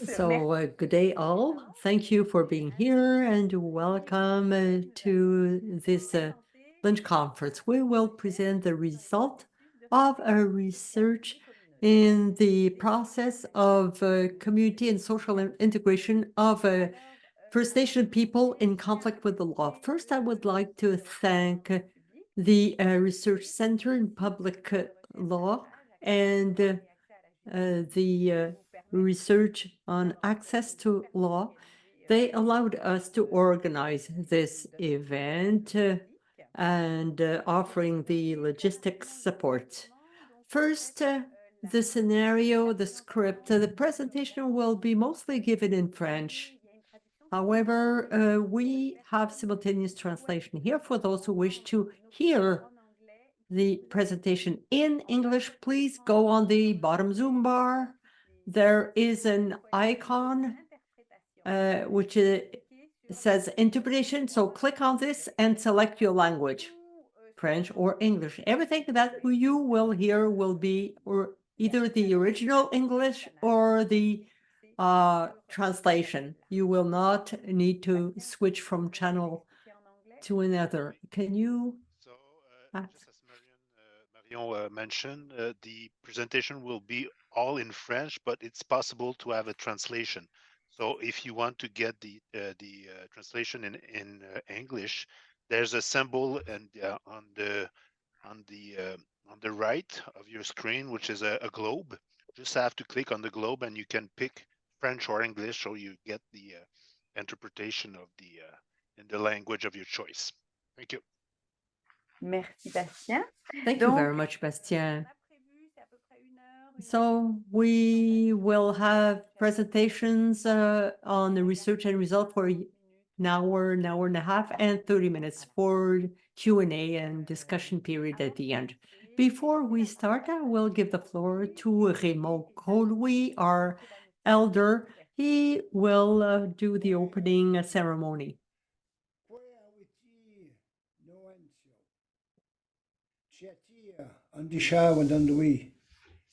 So, good day, all. Thank you for being here and welcome to this lunch conference. We will present the result of a research in the process of community and social integration of First Nation people in conflict with the law. First, I would like to thank the Research Center in Public Law and the research on access to law. They allowed us to organize this event and offering the logistics support. First, the scenario, the script, the presentation will be mostly given in French. However, we have simultaneous translation here for those who wish to hear the presentation in English. Please go on the bottom Zoom bar. There is an icon which says interpretation. So click on this and select your language, French or English. Everything that you will hear will be either the original English or the translation. You will not need to switch from channel to another. Can you? Just as Marion mentioned, the presentation will be all in French, but it's possible to have a translation. So if you want to get the translation in English, there's a symbol and on the right of your screen, which is a globe. Just have to click on the globe, and you can pick French or English, so you get the interpretation of the in the language of your choice. Thank you. Merci, Bastien. Thank you very much, Bastien. So we will have presentations on the research and result for an hour and a half, and 30 minutes for Q&A and discussion period at the end. Before we start, I will give the floor to Raymond Colwy, our elder. He will do the opening ceremony. Andisha Wandandui,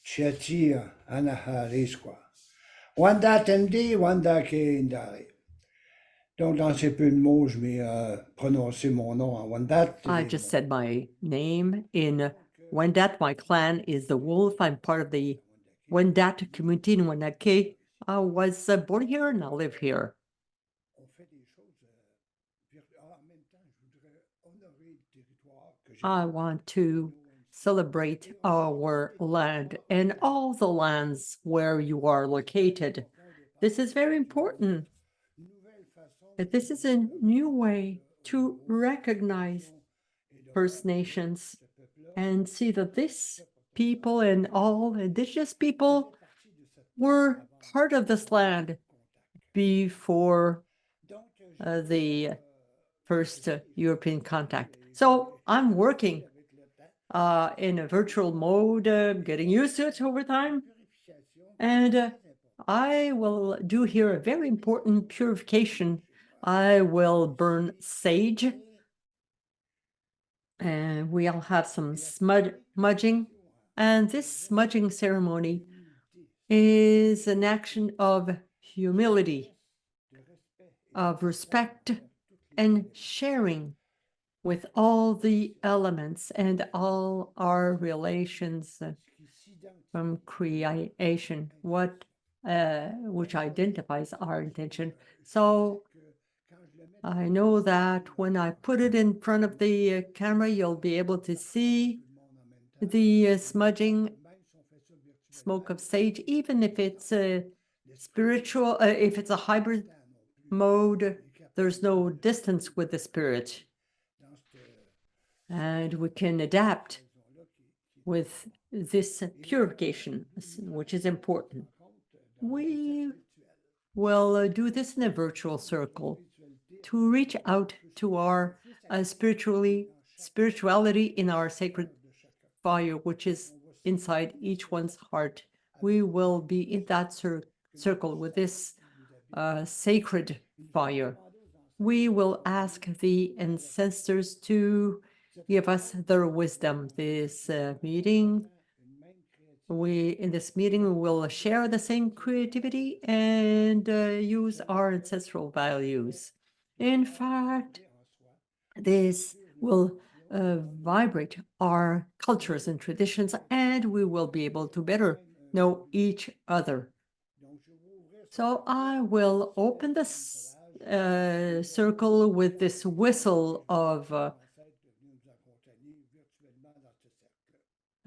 Chatia, Anaha Risqua. Wanda Tendi, Wanda Ke Indari. Donc, dans ces peu de mots, je vais prononcer mon nom en Wendat. I just said my name in Wendat. My clan is the Wolf. I'm part of the Wendat community in Wendat. I was born here and I live here. I want to celebrate our land and all the lands where you are located. This is very important. This is a new way to recognize First Nations and see that this people and all Indigenous people were part of this land before the first European contact. So I'm working in a virtual mode, getting used to it over time. And I will do here a very important purification. I will burn sage. And we'll have some smudging. And this smudging ceremony is an action of humility, of respect, and sharing with all the elements and all our relations from creation, which identifies our intention. So I know that when I put it in front of the camera, you'll be able to see the smudging smoke of sage, even if it's a spiritual, if it's a hybrid mode, there's no distance with the spirit. And we can adapt with this purification, which is important. We will do this in a virtual circle to reach out to our spirituality in our sacred fire, which is inside each one's heart. We will be in that circle with this sacred fire. We will ask the ancestors to give us their wisdom. This meeting in this meeting, we will share the same creativity and use our ancestral values. In fact, this will vibrate our cultures and traditions, and we will be able to better know each other. So I will open this circle with this whistle of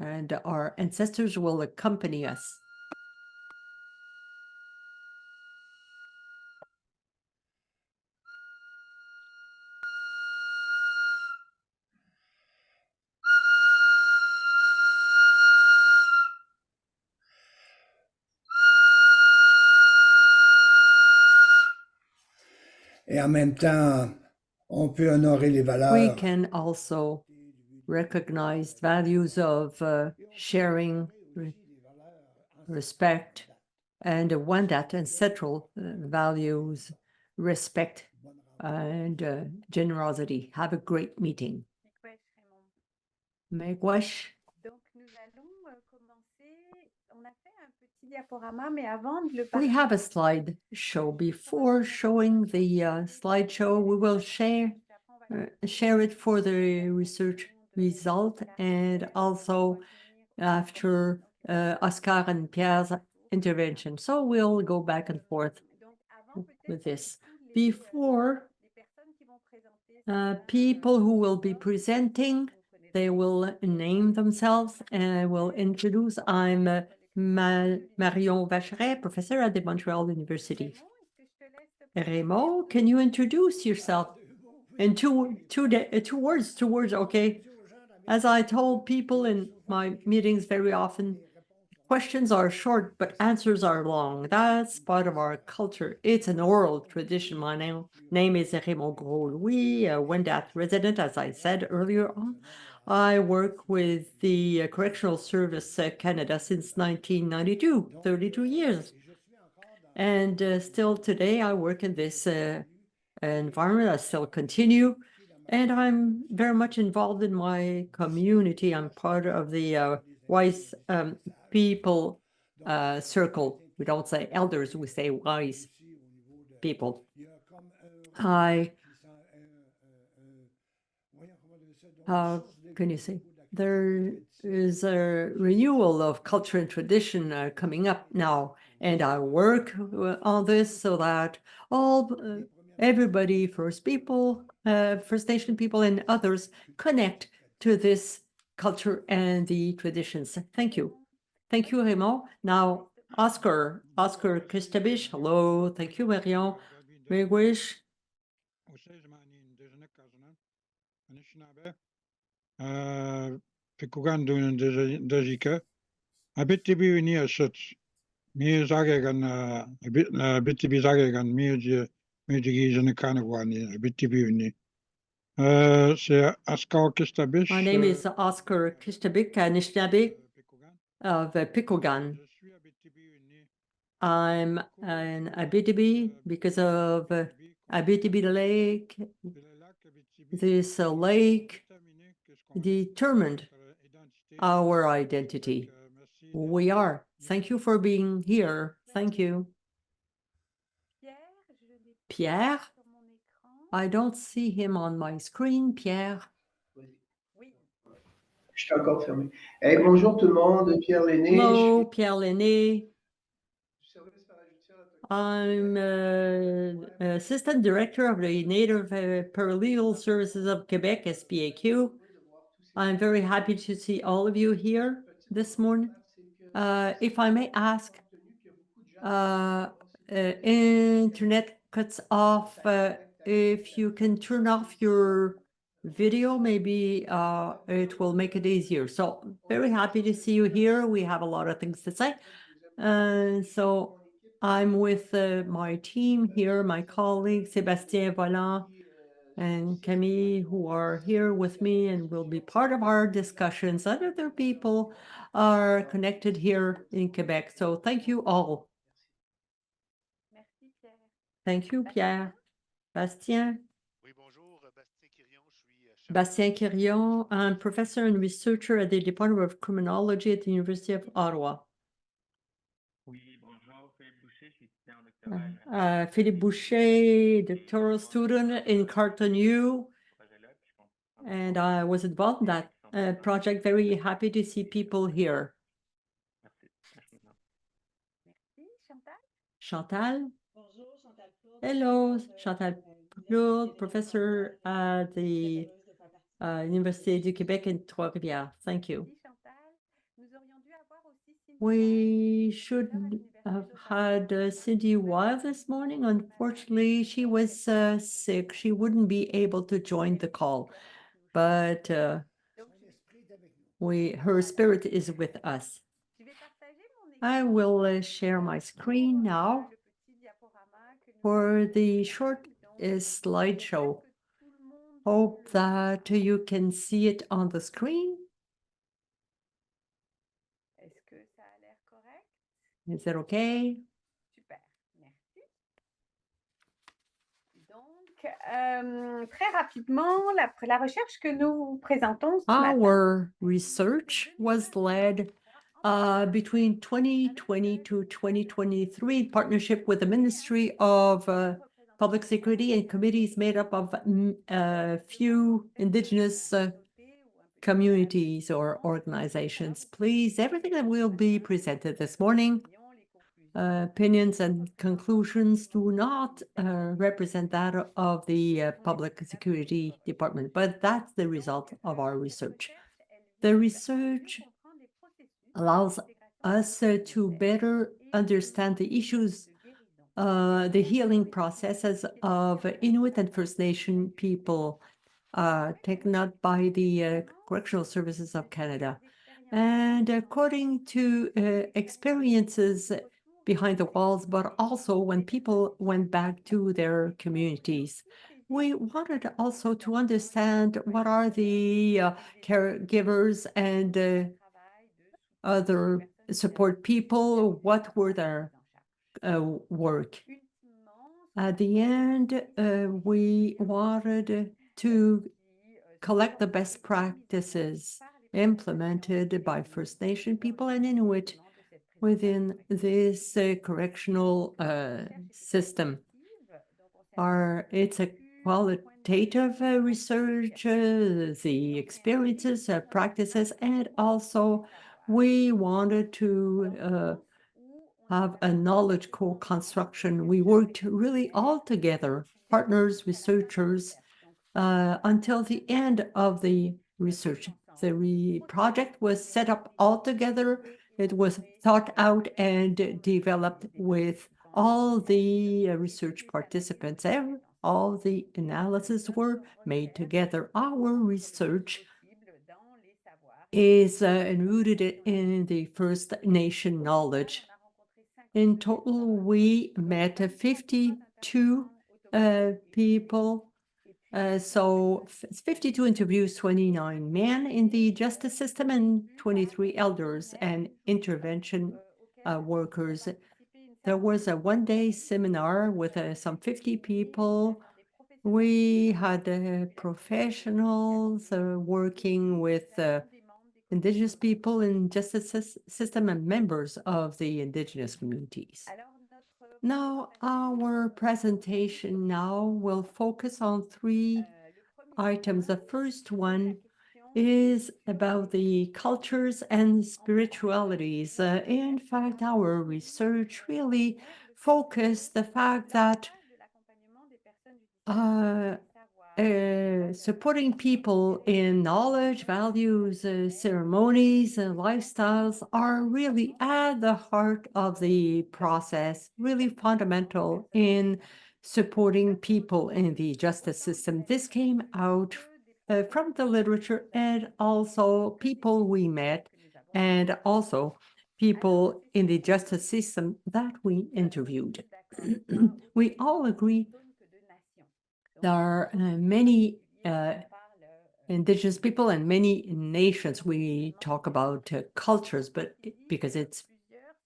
and our ancestors will accompany us. Et en même temps, on peut honorer les We valeurs can also recognize values of sharing, respect, and one that ancestral values, respect, and generosity. Have a great meeting. Megwesh. Donc, nous allons commencer. On a fait un petit diaporama, mais avant de le We have a slideshow. Before showing the slideshow, we will share it for the research result and also after Oscar and Pierre's intervention. So we'll go back and forth with this. Before, people who will be presenting, they will name themselves and I will introduce. I'm Marion Vacheray, professor at the Montreal University. Raymond, can you introduce yourself? In two words, okay? As I told people in my meetings very often, questions are short, but answers are long. That's part of our culture. It's an oral tradition. My name is Raymond Gros-Louis, a Wendat resident, as I said earlier on. I work with the Correctional Service Canada since 1992, 32 years. And still today, I work in this environment. I still continue. And I'm very much involved in my community. I'm part of the wise people circle. We don't say elders, we say wise people. How can you say? There is a renewal of culture and tradition coming up now, and I work on this so that everybody, First Nation people and others connect to this culture and the traditions. Thank you. Thank you, Raymond. Now, Oscar Christabich, hello. Thank you, Marion. Megwish. Pikugan doen dajika. Abit tibi wini asot. Mi zagegan abit tibi zagegan mi jigi jene kanagwani abit tibi wini. Se Oscar Kistabish. My name is Oscar Kistabik Anishinaabe of Pikogan. I'm an Abitibi because of Abitibi Lake. This lake determined our identity. We are. Thank you for being here. Thank you. Pierre? I don't see him on my screen. Pierre? Je suis encore fermé. Hey, bonjour tout le monde, Pierre Lenné. Hello, Pierre Lenné. I'm Assistant Director of the Native Paralegal Services of Quebec, SPAQ. I'm very happy to see all of you here this morning. If I may ask, internet cuts off. If you can turn off your video, maybe it will make it easier. So very happy to see you here. We have a lot of things to say. So I'm with my team here, my colleagues, Sébastien Volant and Camille, who are here with me and will be part of our discussions. Other people are connected here in Quebec. So thank you all. Thank you, Pierre. Bastien. Oui, bonjour. Bastien Quirion, je suis Bastien Quirion. I'm professor and researcher at the Department of Criminology at the University of Ottawa. Philippe Boucher, doctoral student in Carleton U. And I was involved in that project. Very happy to see people here. Chantal. Hello, Chantal Plourde, professor at the Université du Québec in Trois-Rivières. Thank you. We should have had Cindy Wild this morning. Unfortunately, she was sick. She wouldn't be able to join the call, but her spirit is with us. I will share my screen now for the short slideshow. Hope that you can see it on the screen. Is it okay? Super, merci. Donc, très rapidement, la recherche que nous présentons ce matin. Our research was led between 2020 to 2023 in partnership with the Ministry of Public Security and committees made up of a few Indigenous communities or organizations. Please, everything that will be presented this morning, opinions and conclusions do not represent that of the Public Security Department, but that's the result of our research. The research allows us to better understand the issues, the healing processes of Inuit and First Nation people taken up by the Correctional Services of Canada. And according to experiences behind the walls, but also when people went back to their communities, we wanted also to understand what are the caregivers and other support people, what were their work. At the end, we wanted to collect the best practices implemented by First Nation people and Inuit within this correctional system. It's a qualitative research, the experiences, practices, and also we wanted to have a knowledge co-construction. We worked really all together, partners, researchers, until the end of the research. The project was set up all together. It was thought out and developed with all the research participants. All the analyses were made together. Our research is rooted in the First Nation knowledge. In total, we met 52 people. So 52 interviews, 29 men in the justice system and 23 elders and intervention workers. There was a one-day seminar with some 50 people. We had professionals working with Indigenous people in justice system and members of the Indigenous communities. Now, our presentation now will focus on three items. The first one is about the cultures and spiritualities. In fact, our research really focused the fact that supporting people in knowledge, values, ceremonies, and lifestyles are really at the heart of the process, really fundamental in supporting people in the justice system. This came out from the literature and also people we met and also people in the justice system that we interviewed. We all agree there are many Indigenous people and many nations. We talk about cultures, but because it's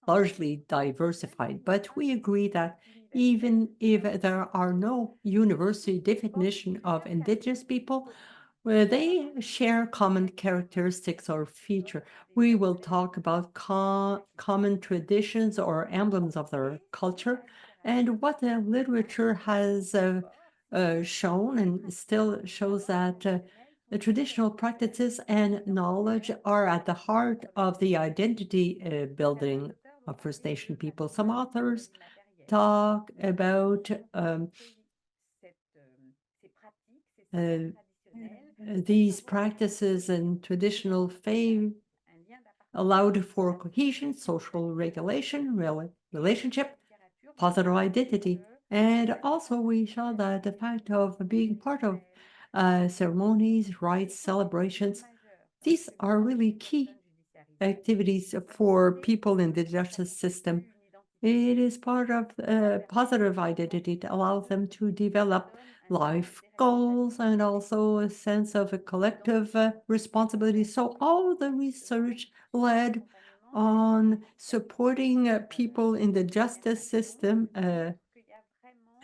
largely diversified. But we agree that even if there are no universal definition of Indigenous people, where they share common characteristics or feature. We will talk about common traditions or emblems of their culture and what the literature has shown and still shows that the traditional practices and knowledge are at the heart of the identity building of First Nation people. Some authors talk about these practices and traditional faith allowed for cohesion, social regulation, relationship, positive identity. And also we saw that the fact of being part of ceremonies, rites, celebrations, these are really key activities for people in the justice system. It is part of positive identity to allow them to develop life goals and also a sense of a collective responsibility. So all the research led on supporting people in the justice system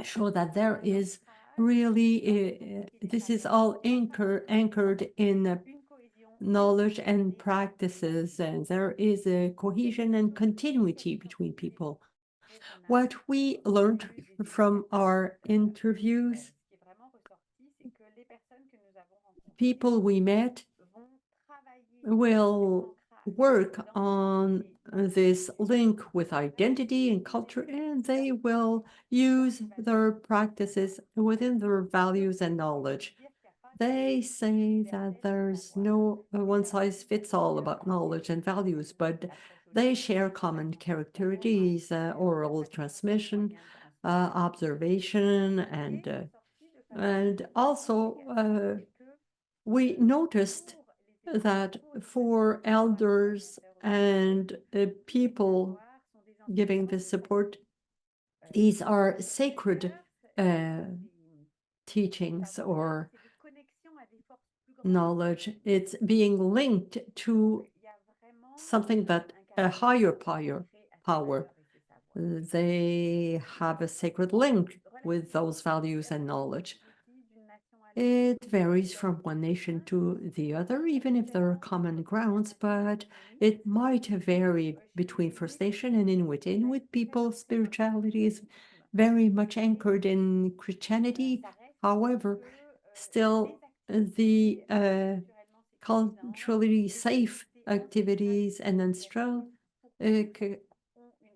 show that there is really, this is all anchored in knowledge and practices, and there is a cohesion and continuity between people. What we learned from our interviews, people we met will work on this link with identity and culture, and they will use their practices within their values and knowledge. They say that there's no one-size-fits-all about knowledge and values, but they share common characteristics, oral transmission, observation, and also we noticed that for elders and people giving this support, these are sacred teachings or knowledge. It's being linked to something that a higher power. They have a sacred link with those values and knowledge. It varies from one nation to the other, even if there are common grounds, but it might vary between First Nation and Inuit. Inuit people's spirituality is very much anchored in Christianity. However, still the culturally safe activities and ancestral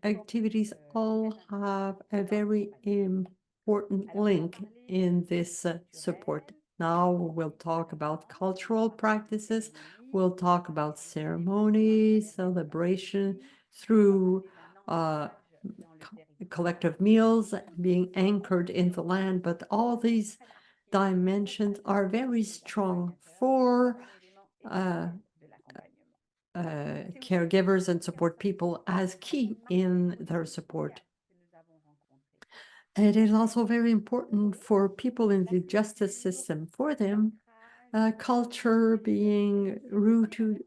activities all have a very important link in this support. Now we'll talk about cultural practices. We'll talk about ceremonies, celebration through collective meals being anchored in the land, but all these dimensions are very strong for caregivers and support people as key in their support. It is also very important for people in the justice system. For them, culture being rooted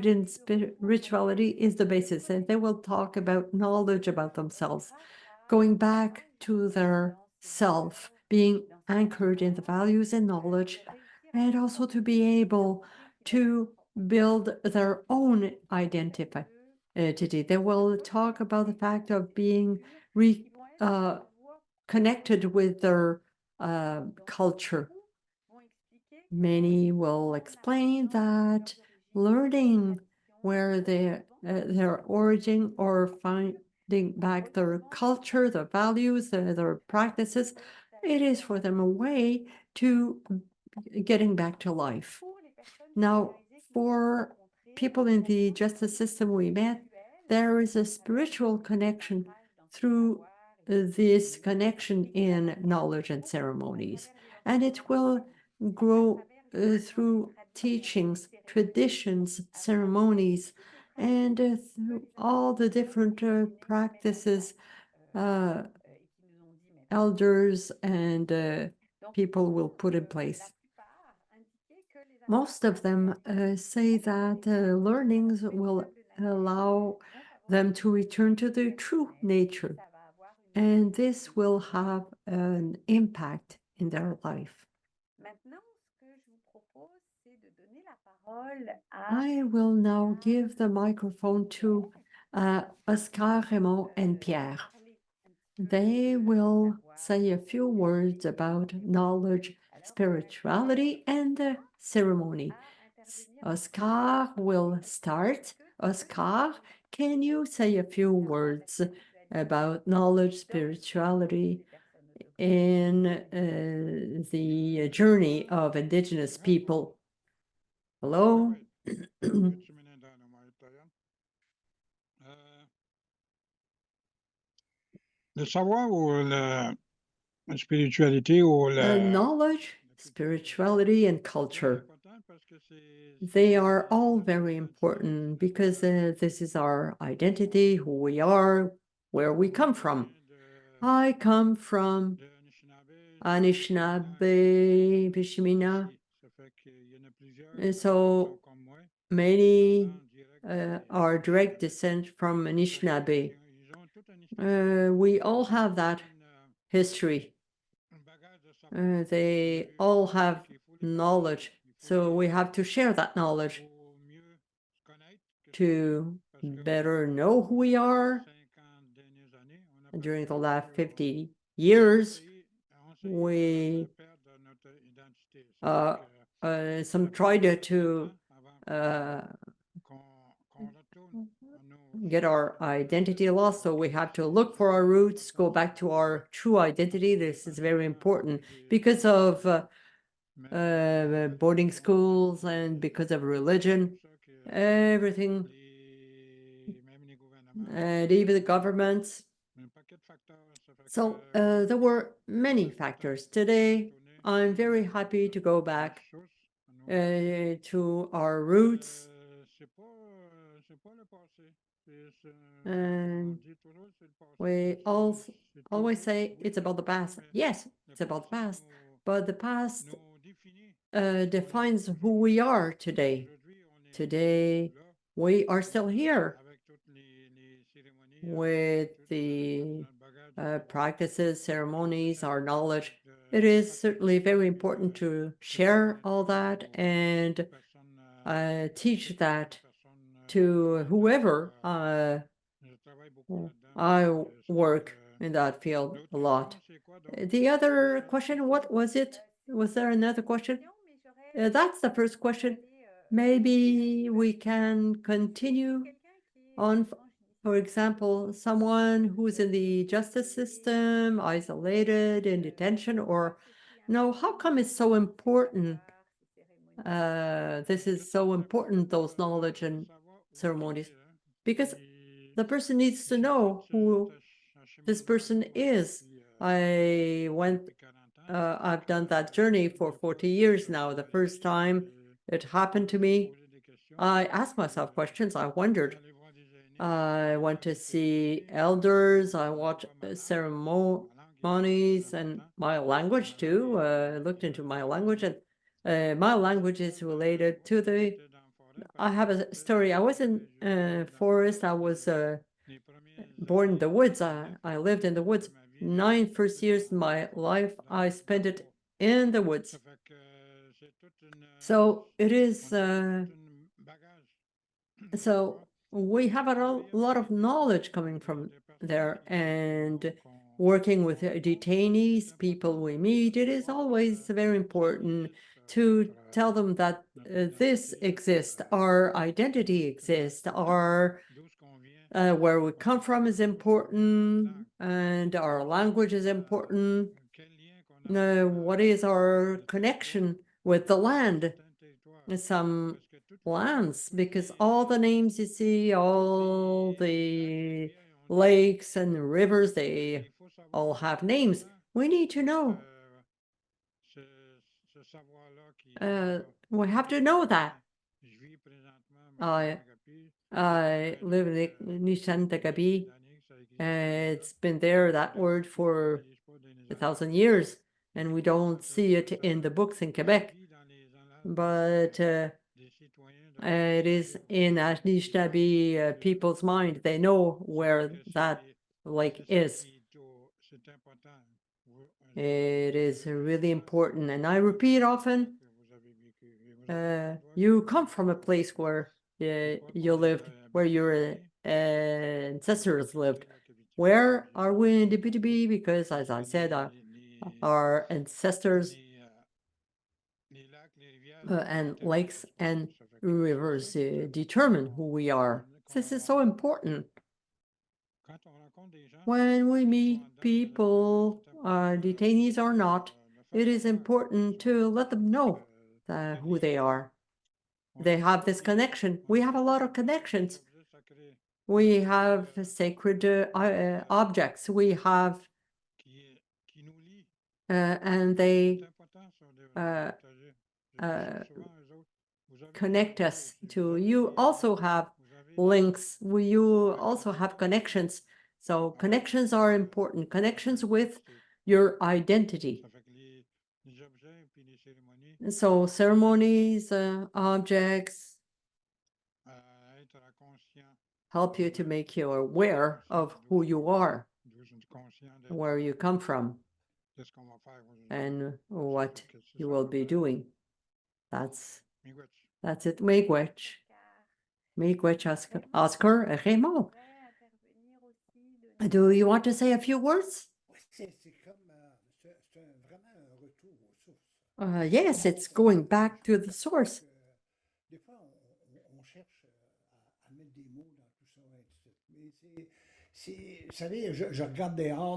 in spirituality is the basis, and they will talk about knowledge about themselves, going back to their self, being anchored in the values and knowledge, and also to be able to build their own identity. They will talk about the fact of being connected with their culture. Many will explain that learning where their origin or finding back their culture, their values, their practices, it is for them a way to getting back to life. Now, for people in the justice system we met, there is a spiritual connection through this connection in knowledge and ceremonies, and it will grow through teachings, traditions, ceremonies, and through all the different practices elders and people will put in place. Most of them say that learnings will allow them to return to their true nature, and this will have an impact in their life. I will now give the microphone to Oscar, Raymond, and Pierre. They will say a few words about knowledge, spirituality, and ceremony. Oscar will start. Oscar, can you say a few words about knowledge, spirituality, in the journey of Indigenous people? Hello? Le savoir ou la spiritualité ou la... Knowledge, spirituality, and culture. They are all very important because this is our identity, who we are, where we come from. I come from Anishinaabe, Bishimina, and so many are direct descent from Anishinaabe. We all have that history. They all have knowledge, so we have to share that knowledge to better know who we are. During the last 50 years, we some tried to get our identity lost, so we have to look for our roots, go back to our true identity. This is very important because of boarding schools and because of religion, everything, and even the governments. So there were many factors. Today, I'm very happy to go back to our roots. And we always say it's about the past. Yes, it's about the past, but the past defines who we are today. Today, we are still here with the practices, ceremonies, our knowledge. It is certainly very important to share all that and teach that to whoever. I work in that field a lot. The other question, what was it? Was there another question? That's the first question. Maybe we can continue on, for example, someone who's in the justice system, isolated, in detention, or no, how come it's so important? This is so important, those knowledge and ceremonies, because the person needs to know who this person is. I've done that journey for 40 years now. The first time it happened to me, I asked myself questions. I wondered. I went to see elders. I watched ceremonies and my language too. Looked into my language, and my language is related to the. I have a story. I was in forest. I was born in the woods. I lived in the woods. 9 first years of my life, I spent it in the woods. So it is. So we have a lot of knowledge coming from there, and working with detainees, people we meet, it is always very important to tell them that this exists, our identity exists, our where we come from is important, and our language is important. What is our connection with the land? Some lands, because all the names you see, all the lakes and rivers, they all have names. We need to know. We have to know that. I live in Nishan-Tagabi. It's been there, that word, for 1,000 years, and we don't see it in the books in Quebec. But it is in Anishinaabe people's mind. They know where that lake is. It is really important, and I repeat often, you come from a place where you lived, where your ancestors lived. Where are we in the BTB? Because, as I said, our ancestors and lakes and rivers determine who we are. This is so important. When we meet people, detainees or not, it is important to let them know who they are. They have this connection. We have a lot of connections. We have sacred objects. We have, and they connect us to. You also have links. You also have connections. So connections are important. Connections with your identity. So ceremonies, objects help you to make you aware of who you are, where you come from, and what you will be doing. That's it. Miigwech, Oscar, Raymond. Do you want to say a few words? Yes, it's going back to the source.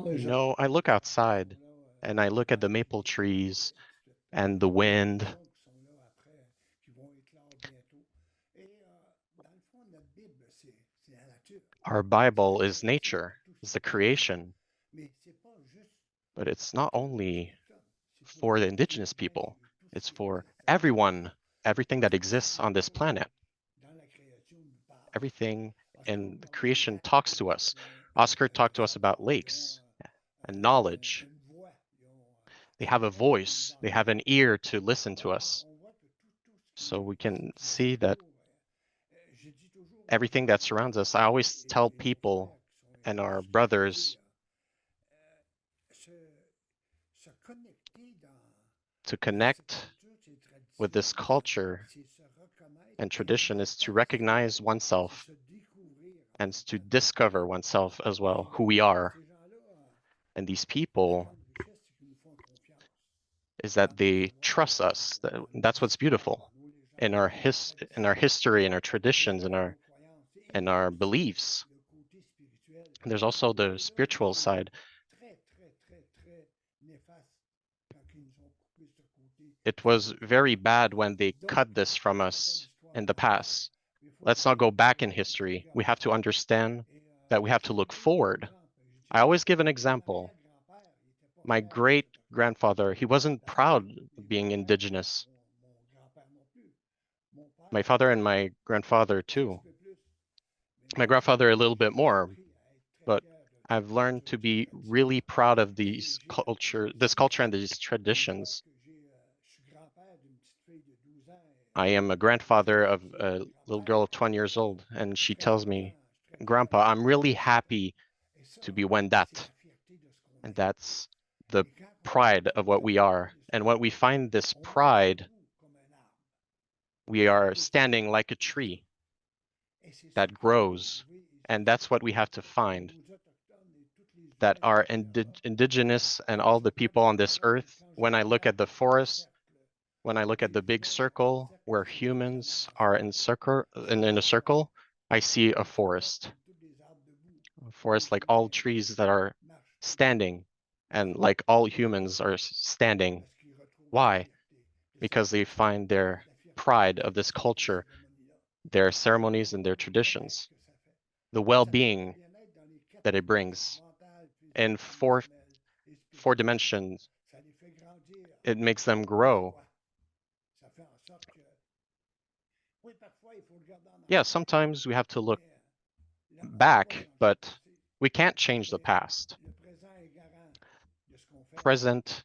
You know, I look outside and I look at the maple trees and the wind. Our Bible is nature, is the creation. But it's not only for the indigenous people, it's for everyone, everything that exists on this planet. Everything in the creation talks to us. Oscar talked to us about lakes and knowledge. They have a voice, they have an ear to listen to us. So we can see that everything that surrounds us, I always tell people and our brothers to connect with this culture and tradition is to recognize oneself and to discover oneself as well, who we are. And these people is that they trust us. That's what's beautiful in our history, in our traditions, in our beliefs. And there's also the spiritual side. It was very bad when they cut this from us in the past. Let's not go back in history. We have to understand that we have to look forward. I always give an example. My great-grandfather, he wasn't proud of being indigenous. My father and my grandfather too. My grandfather a little bit more, but I've learned to be really proud of this culture and these traditions. I am a grandfather of a little girl of 20 years old, and she tells me, Grandpa, I'm really happy to be Wendat. And that's the pride of what we are. And when we find this pride, we are standing like a tree that grows. And that's what we have to find. That are indigenous and all the people on this earth, when I look at the forest, when I look at the big circle where humans are in a circle, I see a forest. A forest like all trees that are standing and like all humans are standing. Why? Because they find their pride of this culture, their ceremonies and their traditions, the well-being that it brings. In four dimensions, it makes them grow. Yeah, sometimes we have to look back, but we can't change the past. Present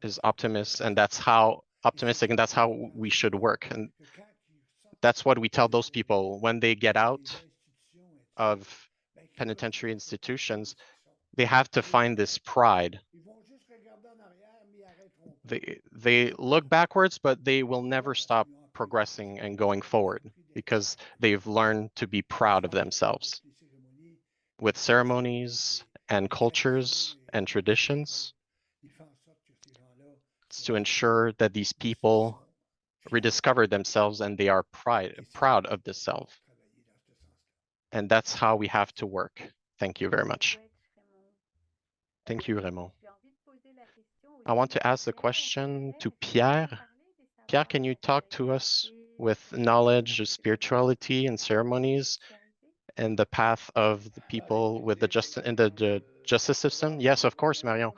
is optimistic, and that's how we should work. And that's what we tell those people when they get out of penitentiary institutions. They have to find this pride. they look backwards, but they will never stop progressing and going forward because they've learned to be proud of themselves with ceremonies and cultures and traditions. It's to ensure that these people rediscover themselves and they are proud of this self. And that's how we have to work. Thank you very much. Thank you, Raymond. I want to ask the question to Pierre. Pierre, can you talk to us with knowledge of spirituality and ceremonies and the path of the people with the justice system? Yes, of course, Marion.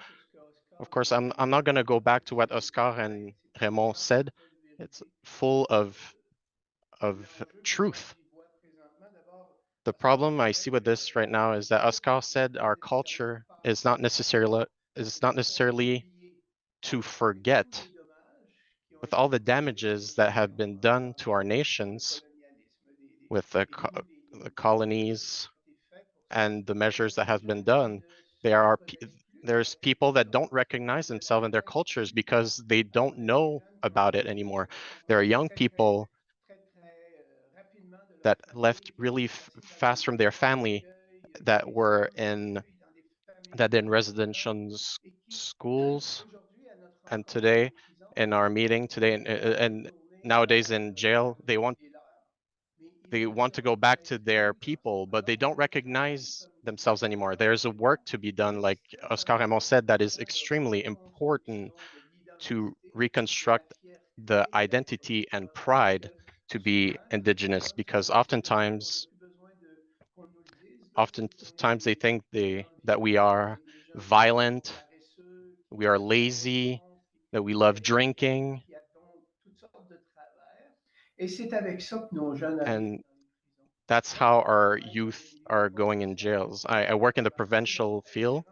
Of course, I'm not going to go back to what Oscar and Raymond said. It's full of truth. The problem I see with this right now is that Oscar said our culture is not necessarily to forget. With all the damages that have been done to our nations with the colonies and the measures that have been done, there's people that don't recognize themselves in their cultures because they don't know about it anymore. There are young people that left really fast from their family that were in residential schools, and today in our meeting today and nowadays in jail, they want to go back to their people, but they don't recognize themselves anymore. There's a work to be done, like Oscar Raymond said, that is extremely important to reconstruct the identity and pride to be Indigenous, because oftentimes they think that we are violent, we are lazy, that we love drinking. And that's how our youth are going in jails. I work in the provincial field.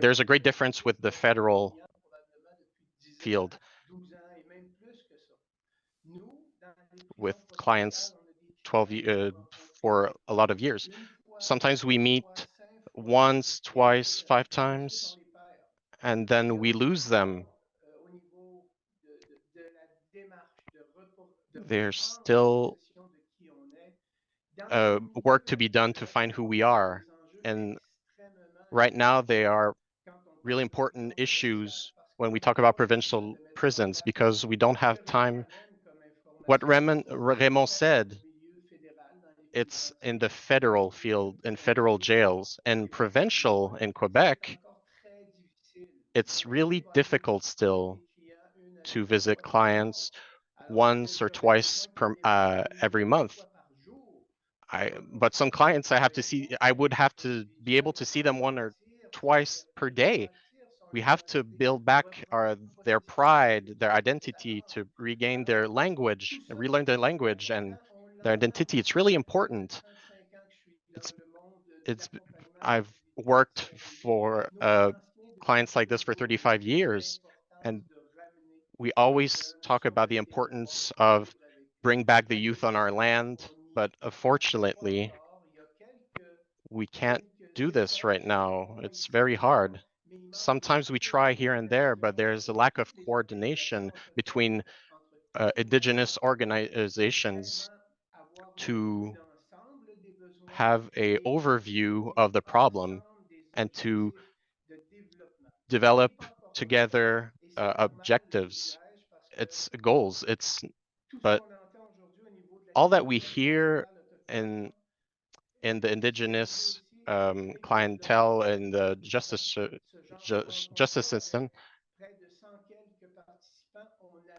There's a great difference with the federal field with clients 12 for a lot of years. Sometimes we meet once, twice, 5 times, and then we lose them. There's still work to be done to find who we are. And right now, they are really important issues when we talk about provincial prisons, because we don't have time. What Raymond said, it's in the federal field, in federal jails, and provincial in Quebec, it's really difficult still to visit clients once or twice every month. But some clients I would have to be able to see them 1 or twice per day. We have to build back their pride, their identity, to regain their language, relearn their language and their identity. It's really important. I've worked for clients like this for 35 years, and we always talk about the importance of bring back the youth on our land, but unfortunately, we can't do this right now. It's very hard. Sometimes we try here and there, but there's a lack of coordination between Indigenous organizations to have an overview of the problem and to develop together objectives. It's goals. But all that we hear in the Indigenous clientele and the justice system,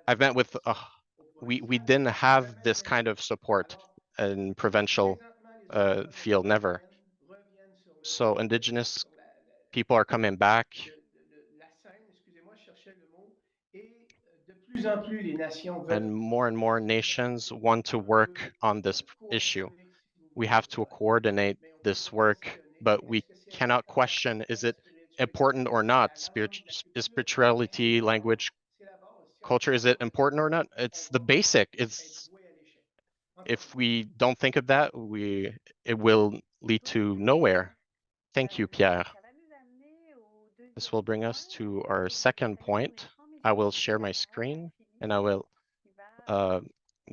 I've met with we didn't have this kind of support in provincial field, never. So Indigenous people are coming back, and more nations want to work on this issue. We have to coordinate this work, but we cannot question, is it important or not? Spirituality, language, culture, is it important or not? It's the basic. If we don't think of that, it will lead to nowhere. Thank you, Pierre. This will bring us to our second point. I will share my screen and I will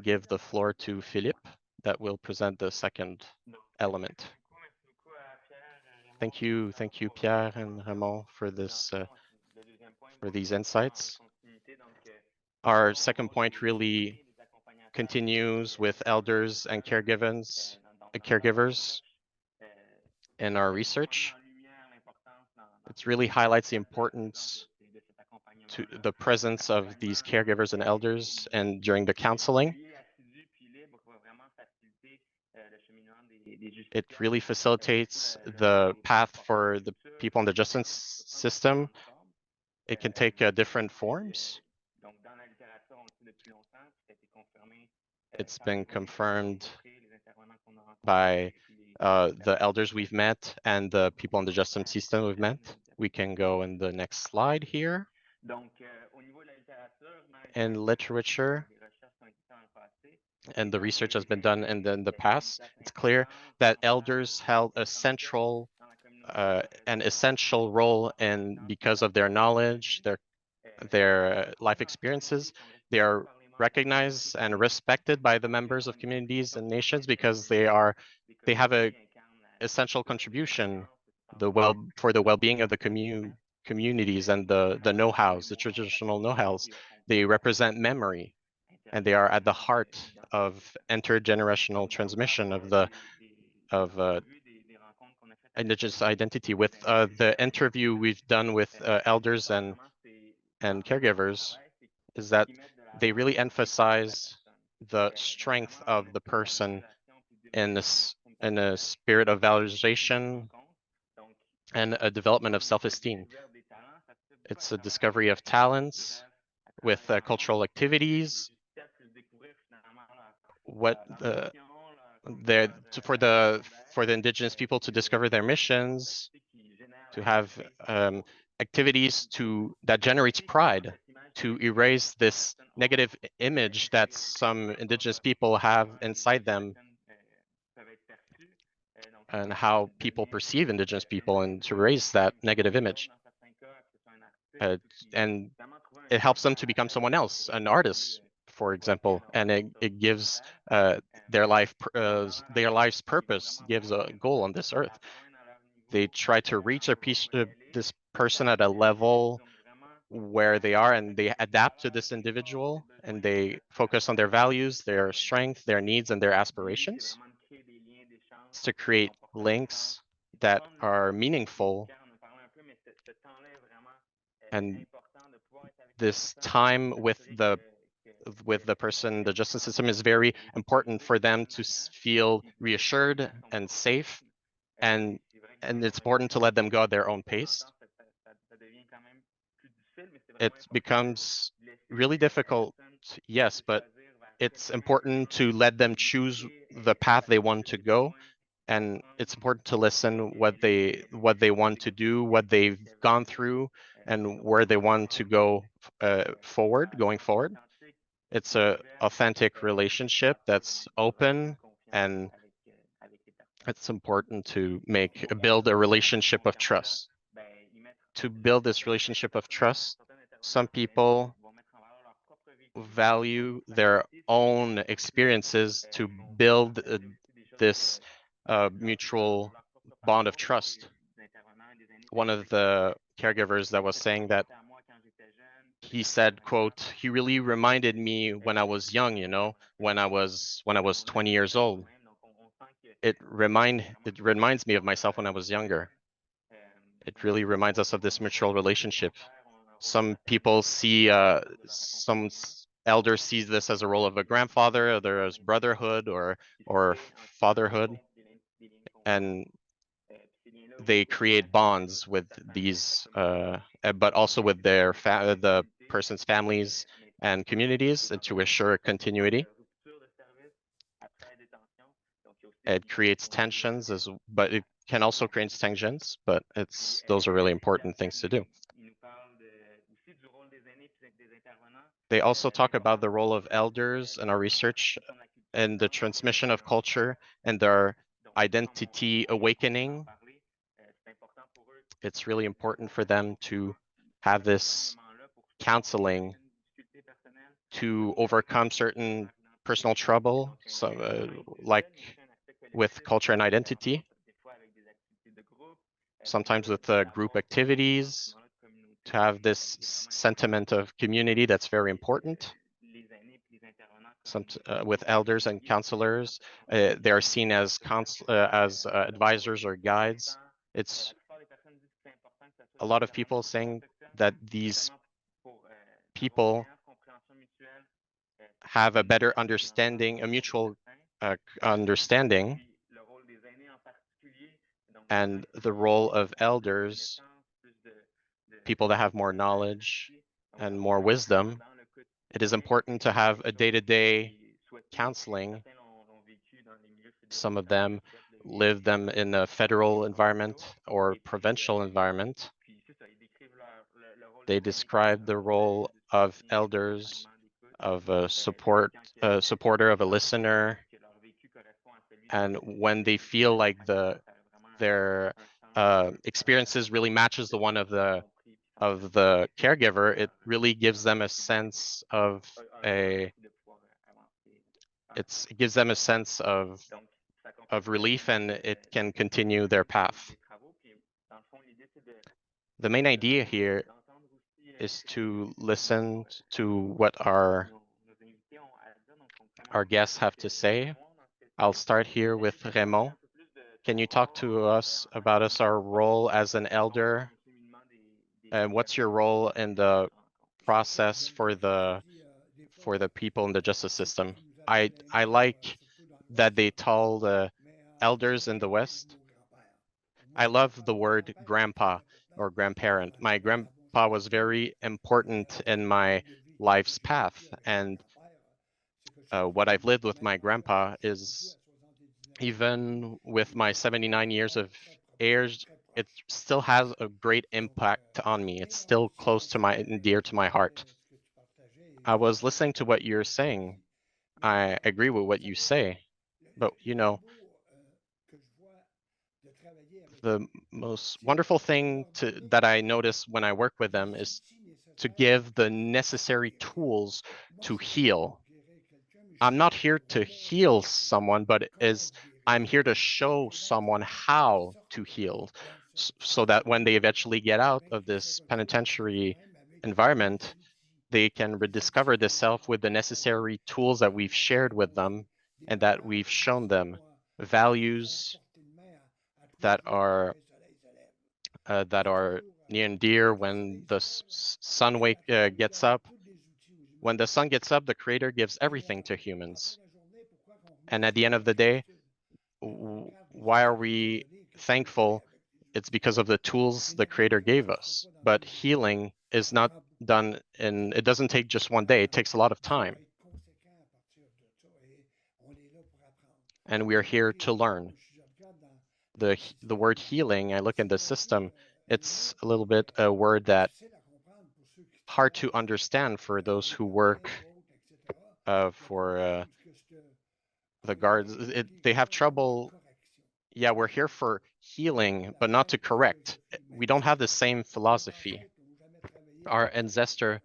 give the floor to Philippe that will present the second element. Thank you, Pierre and Ramon, for this, for these insights. Our second point really continues with elders and caregivers in our research. It really highlights the importance to the presence of these caregivers and elders and during the counseling. It really facilitates the path for the people in the justice system. It can take different forms. It's been confirmed by the elders we've met and the people in the justice system we've met. We can go in the next slide here. In literature, and the research has been done in the past, it's clear that elders held a central an essential role, and because of their knowledge, their life experiences, they are recognized and respected by the members of communities and nations because they have a essential contribution for the well-being of the communities and the know-hows, the traditional know-hows. They represent memory, and they are at the heart of intergenerational transmission of indigenous identity. With the interview we've done with elders and caregivers, is that they really emphasize the strength of the person in a spirit of valorization and a development of self-esteem. It's a discovery of talents with cultural activities. For the indigenous people to discover their missions, to have activities that generates pride, to erase this negative image that some indigenous people have inside them, and how people perceive indigenous people, and to erase that negative image. And it helps them to become someone else, an artist, for example, and it gives their life's purpose, gives a goal on this earth. They try to reach this person at a level where they are, and they adapt to this individual, and they focus on their values, their strength, their needs, and their aspirations. It's to create links that are meaningful, and this time with the person, the justice system, is very important for them to feel reassured and safe, and it's important to let them go at their own pace. It becomes really difficult, yes, but it's important to let them choose the path they want to go, and it's important to listen what they want to do, what they've gone through, and where they want to go going forward. It's a authentic relationship that's open, and it's important to build a relationship of trust. To build this relationship of trust, some people value their own experiences to build this mutual bond of trust. One of the caregivers that was saying that, he said, quote, "He really reminded me when I was young, when I was 20 years old. It reminds me of myself when I was younger." It really reminds us of this mutual relationship. Some people some elders see this as a role of a grandfather, other as brotherhood or fatherhood, and they create bonds with these, but also with the person's families and communities, and to assure continuity. It creates tensions, but it can also create tensions, but those are really important things to do. They also talk about the role of elders in our research and the transmission of culture and their identity awakening. it's really important for them to have this counseling to overcome certain personal trouble, so, like with culture and identity, sometimes with group activities, to have this sentiment of community that's very important. With elders and counselors, they are seen as advisors or guides. It's a lot of people saying that these people have a better understanding, a mutual understanding, and the role of elders, people that have more knowledge and more wisdom. It is important to have a day-to-day counseling. Some of them live them in a federal environment or provincial environment. They describe the role of elders, of a supporter, of a listener, and when they feel like their experiences really matches the one of the caregiver, it really gives them a sense of it gives them a sense of relief, and it can continue their path. The main idea here is to listen to what our guests have to say. I'll start here with Raymond. Can you talk to us about our role as an elder? And what's your role in the process for the people in the justice system? I like that they told the elders in the West. I love the word grandpa or grandparent. My grandpa was very important in my life's path, and what I've lived with my grandpa is, even with my 79 years of age, it still has a great impact on me. It's still close to and dear to my heart. I was listening to what you're saying. I agree with what you say, but the most wonderful thing that I notice when I work with them is to give the necessary tools to heal. I'm not here to heal someone, but I'm here to show someone how to heal, so that when they eventually get out of this penitentiary environment, they can rediscover the self with the necessary tools that we've shared with them and that we've shown them, values that are near and dear when the sun gets up. When the sun gets up, the Creator gives everything to humans. And at the end of the day, why are we thankful? It's because of the tools the Creator gave us. But healing is not done it doesn't take just one day. It takes a lot of time. And we are here to learn. The word healing, I look in the system, it's a little bit a word that hard to understand for those who work for the guards. They have trouble. Yeah, we're here for healing, but not to correct. We don't have the same philosophy. Our ancestor,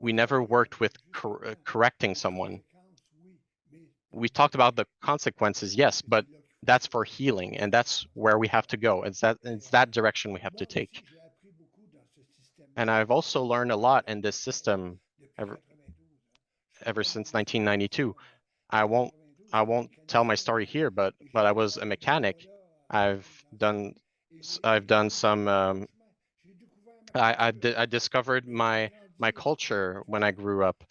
we never worked with correcting someone. We talked about the consequences, yes, but that's for healing, and that's where we have to go. It's that direction we have to take. And I've also learned a lot in this system ever since 1992. I won't tell my story here, but I was a mechanic. I've done some. I discovered my culture when I grew up.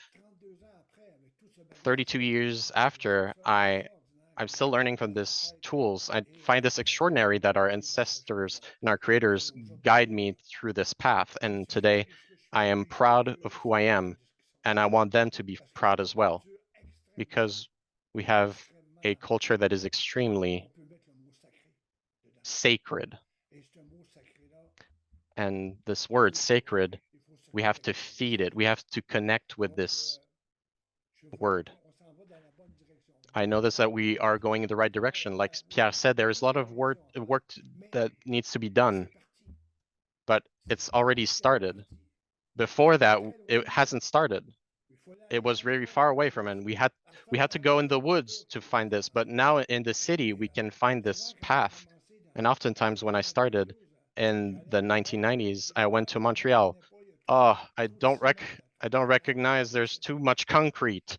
32 years after, I'm still learning from these tools. I find this extraordinary that our ancestors and our creators guide me through this path. And today, I am proud of who I am, and I want them to be proud as well, because we have a culture that is extremely sacred. And this word sacred, we have to feed it. We have to connect with this word. I notice that we are going in the right direction. Like Pierre said, there is a lot of work that needs to be done. it's already started. Before that, it hasn't started. It was very far away from it. And we had to go in the woods to find this, but now in the city we can find this path. And oftentimes when I started in the 1990s, I went to Montreal. Oh, I don't recognize, there's too much concrete.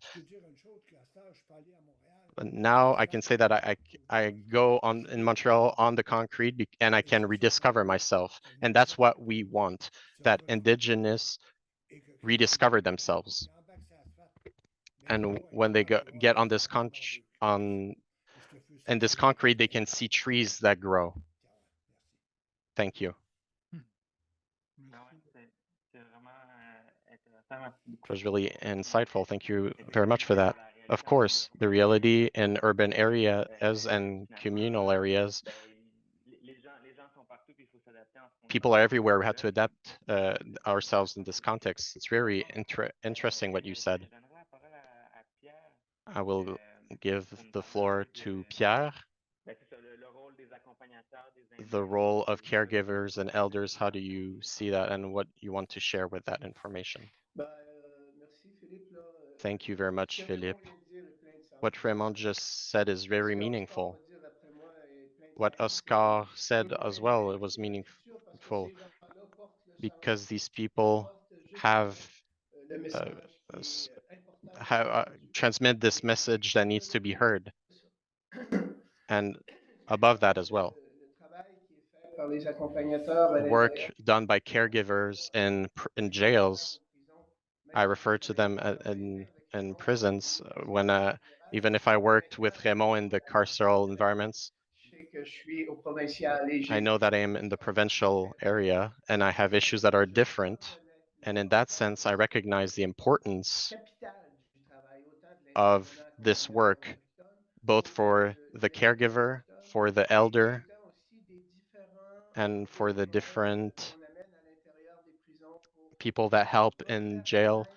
But now I can say that I go on in Montreal on the concrete and I can rediscover myself. And that's what we want, that Indigenous rediscover themselves. And when they get on this in this concrete, they can see trees that grow. Thank you. It was really insightful. Thank you very much for that. Of course, the reality in urban areas and communal areas, people are everywhere. We had to adapt ourselves in this context. It's very interesting what you said. I will give the floor to Pierre. The role of caregivers and elders, how do you see that and what you want to share with that information? Thank you very much, Philippe. What Raymond just said is very meaningful. What Oscar said as well, it was meaningful because these people have transmit this message that needs to be heard. And above that as well, work done by caregivers in jails. I refer to them in prisons when even if I worked with Raymond in the carceral environments, I know that I am in the provincial area and I have issues that are different. And in that sense, I recognize the importance of this work, both for the caregiver, for the elder, and for the different people that help in jail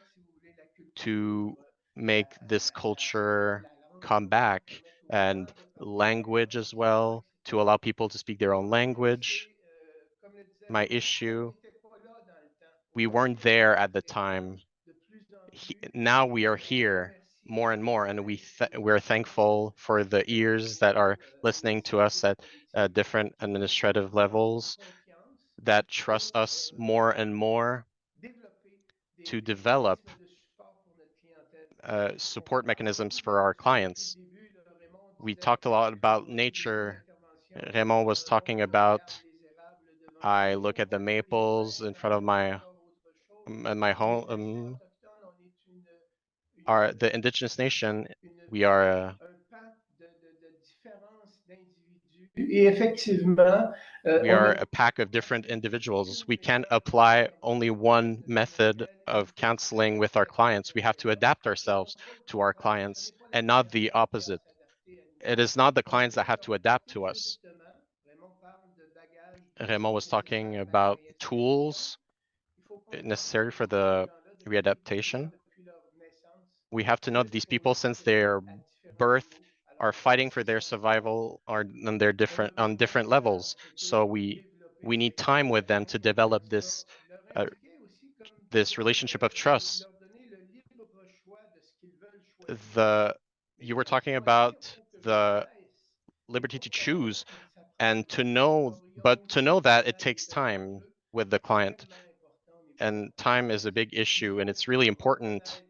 to make this culture come back, and language as well, to allow people to speak their own language. My issue, we weren't there at the time. Now we are here more and more, and we're thankful for the ears that are listening to us at different administrative levels that trust us more and more to develop support mechanisms for our clients. We talked a lot about nature. Raymond was talking about, I look at the maples in front of my home. The indigenous nation, we are we are a pack of different individuals. We can't apply only one method of counseling with our clients. We have to adapt ourselves to our clients and not the opposite. It is not the clients that have to adapt to us. Raymond was talking about tools necessary for the readaptation. We have to know that these people, since their birth, are fighting for their survival on different levels. So we need time with them to develop this this relationship of trust. You were talking about the liberty to choose and to know, but to know that it takes time with the client, and time is a big issue, and it's really important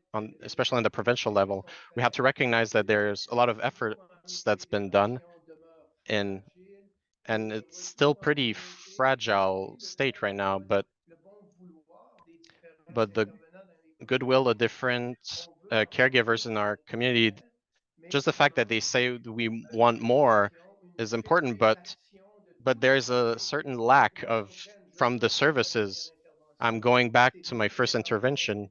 especially on the provincial level. We have to recognize that there's a lot of efforts that's been done and it's still pretty fragile state right now, but the goodwill of different caregivers in our community, just the fact that they say we want more is important, but there's a certain lack from the services. I'm going back to my first intervention.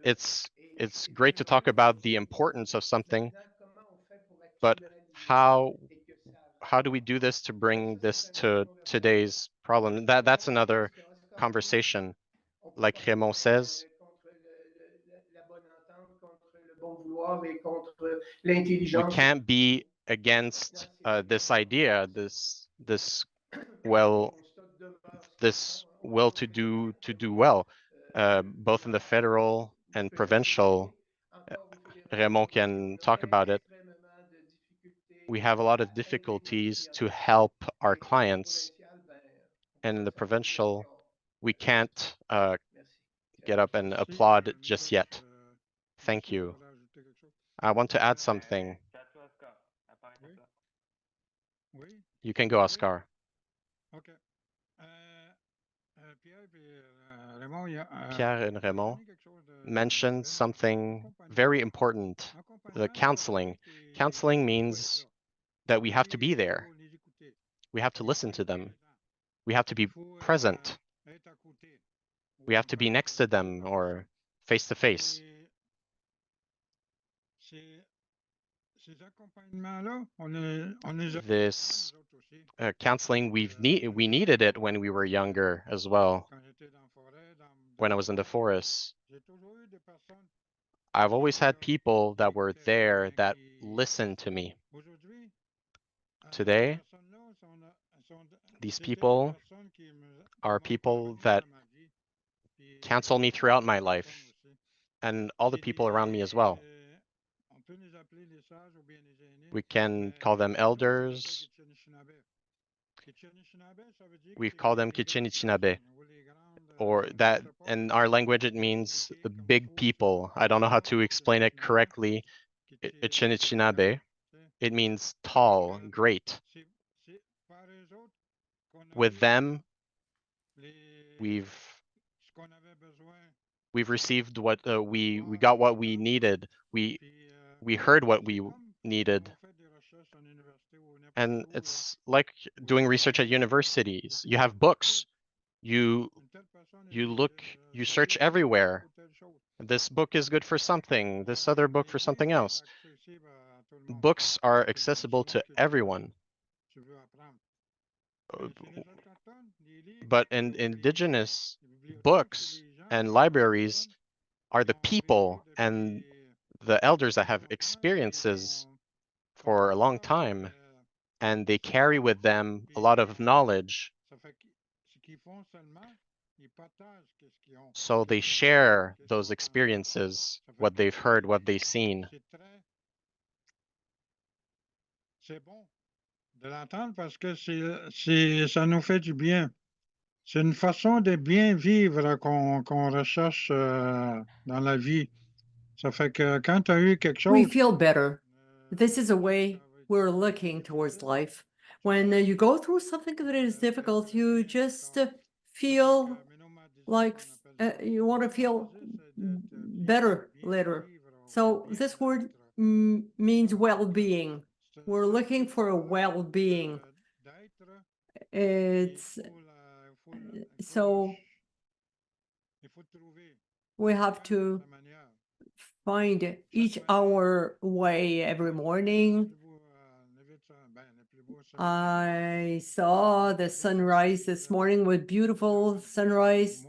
It's great to talk about the importance of something, but how do we do this to bring this to today's problem? That's another conversation. Like Raymond says, we can't be against this idea, this will to do well, both in the federal and provincial. Raymond can talk about it. We have a lot of difficulties to help our clients, and in the provincial, we can't get up and applaud just yet. Thank you. I want to add something. You can go, Oscar. OK. Pierre and Raymond mentioned something very important, the counseling. Counseling means that we have to be there. We have to listen to them. We have to be present. We have to be next to them or face to face. This counseling, we needed it when we were younger as well. When I was in the forest, I've always had people that were there that listened to me. Today, these people are people that counsel me throughout my life, and all the people around me as well. We can call them elders. We call them Kichinichinabe, or that in our language it means the big people. I don't know how to explain it correctly. Kichinichinabe. It means tall, great. With them, we've received what we got what we needed. We heard what we needed. And it's like doing research at universities. You have books. You look, you search everywhere. This book is good for something, this other book for something else. Books are accessible to everyone. But in indigenous books and libraries are the people and the elders that have experiences for a long time, and they carry with them a lot of knowledge. So they share those experiences, what they've heard, what they've seen. De l'entendre parce que ça nous fait du bien. C'est une façon de bien vivre qu'on recherche dans la vie. Ça fait que quand tu as eu quelque chose. We feel better. This is a way we're looking towards life. When you go through something that is difficult, you just feel like you want to feel better later. So this word means well-being. We're looking for a well-being. It's so we have to find each our way every morning. I saw the sunrise this morning with beautiful sunrise.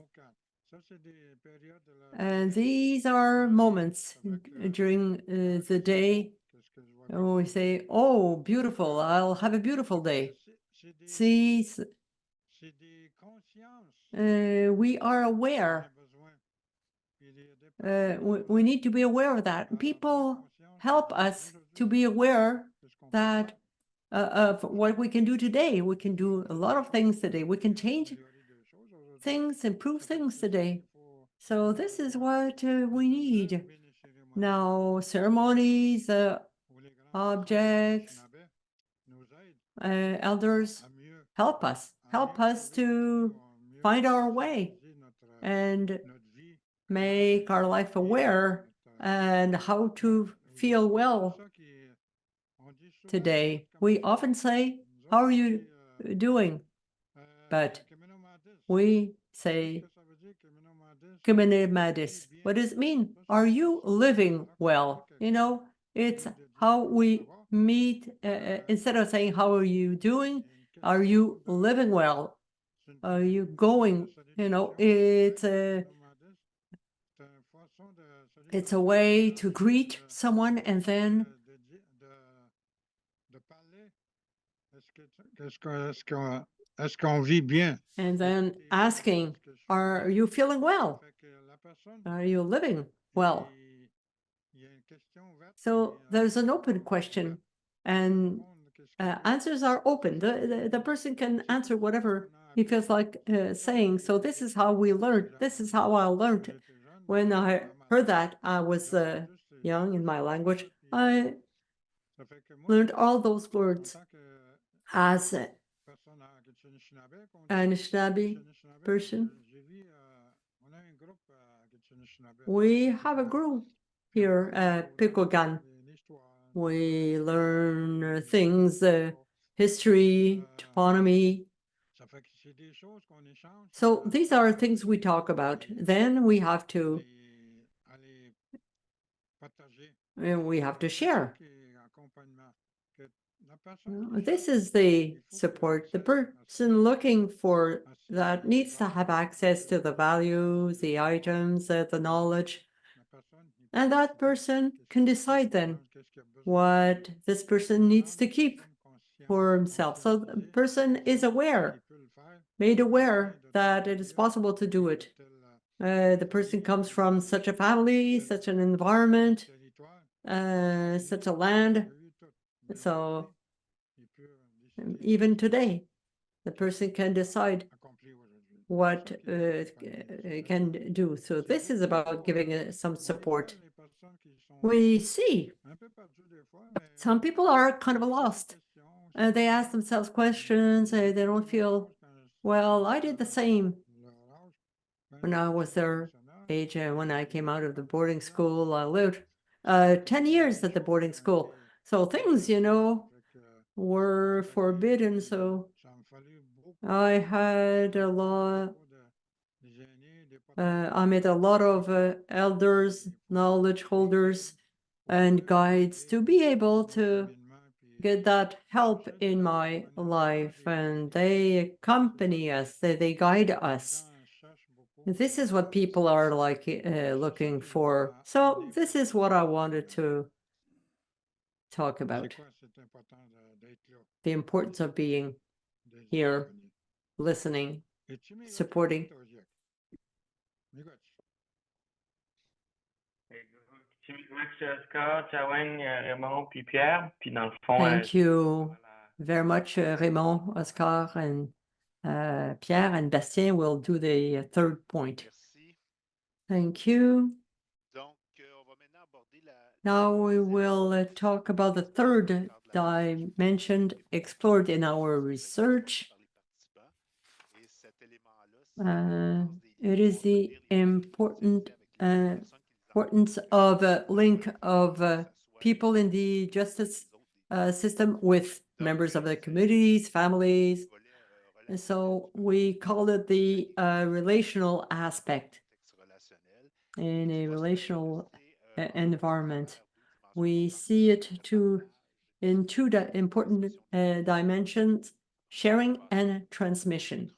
And these are moments during the day when we say, oh, beautiful, I'll have a beautiful day. See, we are aware. We need to be aware of that. People help us to be aware that of what we can do today. We can do a lot of things today. We can change things, improve things today. So this is what we need. Now, ceremonies, objects, elders help us to find our way and make our life aware and how to feel well today. We often say, how are you doing? But we say, communautés. What does it mean? Are you living well? You know, it's how we meet. Instead of saying, how are you doing? Are you living well? Are you going? You know, it's a way to greet someone and then est-ce qu'on vit bien? And then asking, are you feeling well? Fait que la personne, Are you living well? il y a une question ouverte. So there's an open question, and answers are open. The person can answer whatever he feels like saying. So this is how we learned. This is how I learned. When I heard that, I was young in my language. I Ça fait que moi, learned all those words en tant que as personne Anishinaabe, Anishinaabe person. j'ai vu, on a un groupe Anishinaabe. We have a group here at Pikogan. Une histoire. We learn things, history, toponymy. Ça fait que c'est des choses qu'on échange. So these are things we talk about. Then we have to Aller partager. share. Qui est accompagnement. Que la personne qui This cherche, is the il faut support. The qu'elle person looking for that needs to have access to the values, the items, the knowledge, la personne, il peut and that décider person qu'est-ce can qu'il decide then besoin, qu'est-ce qu'il a besoin. what this person needs to keep Conscient, for himself. So the person is aware, il peut le faire. made aware that it is possible to do it. The person comes from such a family, such an environment, such a land. So even today, the person can decide what can do. So this is about giving some support. We see some people are kind of lost. They ask themselves questions. They don't feel, well, I did the same when I was their age. When I came out of the boarding school, I lived 10 years at the boarding school. So things, were forbidden. So I had a lot, I met a lot of elders, knowledge holders, and guides to be able to get that help in my life. And they accompany us, they guide us. This is what people are like looking for. So this is what I wanted to talk about. The importance of being here, listening, supporting. Thank you very much, Raymond, Oscar, and Pierre, and Bastien will do the third point. Merci. Thank you. Donc, on va maintenant aborder Now we will talk about the third dimension explored in our research. It is the importance of a link of people in the justice system with members of the communities, families. And so we call it the relational aspect in a relational environment. We see it in two important dimensions, sharing and transmission.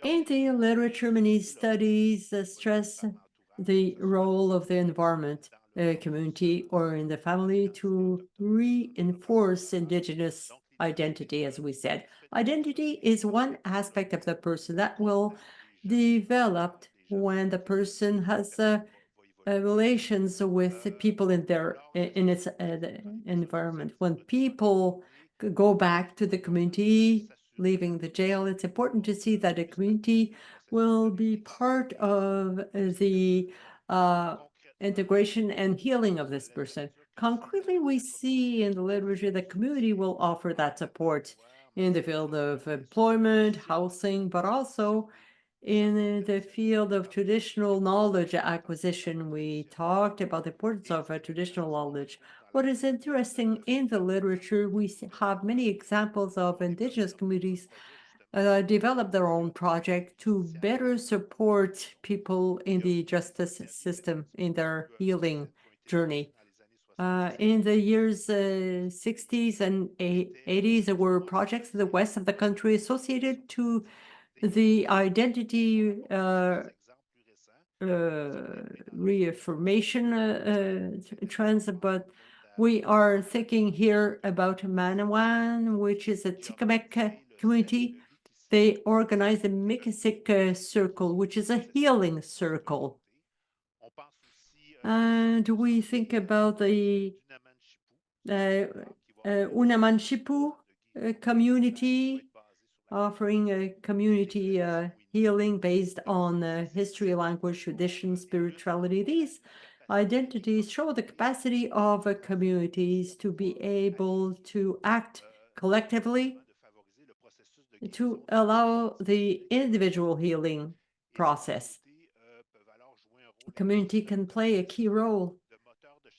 In the literature, many studies stress the role of the environment, community, or in the family to reinforce Indigenous identity, as we said. Identity is one aspect of the person that will develop when the person has relations with the people in its environment. When people go back to the community, leaving the jail, it's important to see that the community will be part of the integration and healing of this person. Concretely, we see in the literature the community will offer that support in the field of employment, housing, but also in the field of traditional knowledge acquisition. We talked about the importance of traditional knowledge. What is interesting in the literature, we have many examples of Indigenous communities develop their own project to better support people in the justice system in their healing journey. In the years 60s and 80s, there were projects in the west of the country associated to the identity reaffirmation trends, but We are thinking here about Manawan, which is a Tikamek community. They organize the Mikiseq circle, which is a healing circle. And we think about the Unamanchipu community, offering a community healing based on history, language, tradition, spirituality. These identities show the capacity of communities to be able to act collectively to allow the individual healing process. Community can play a key role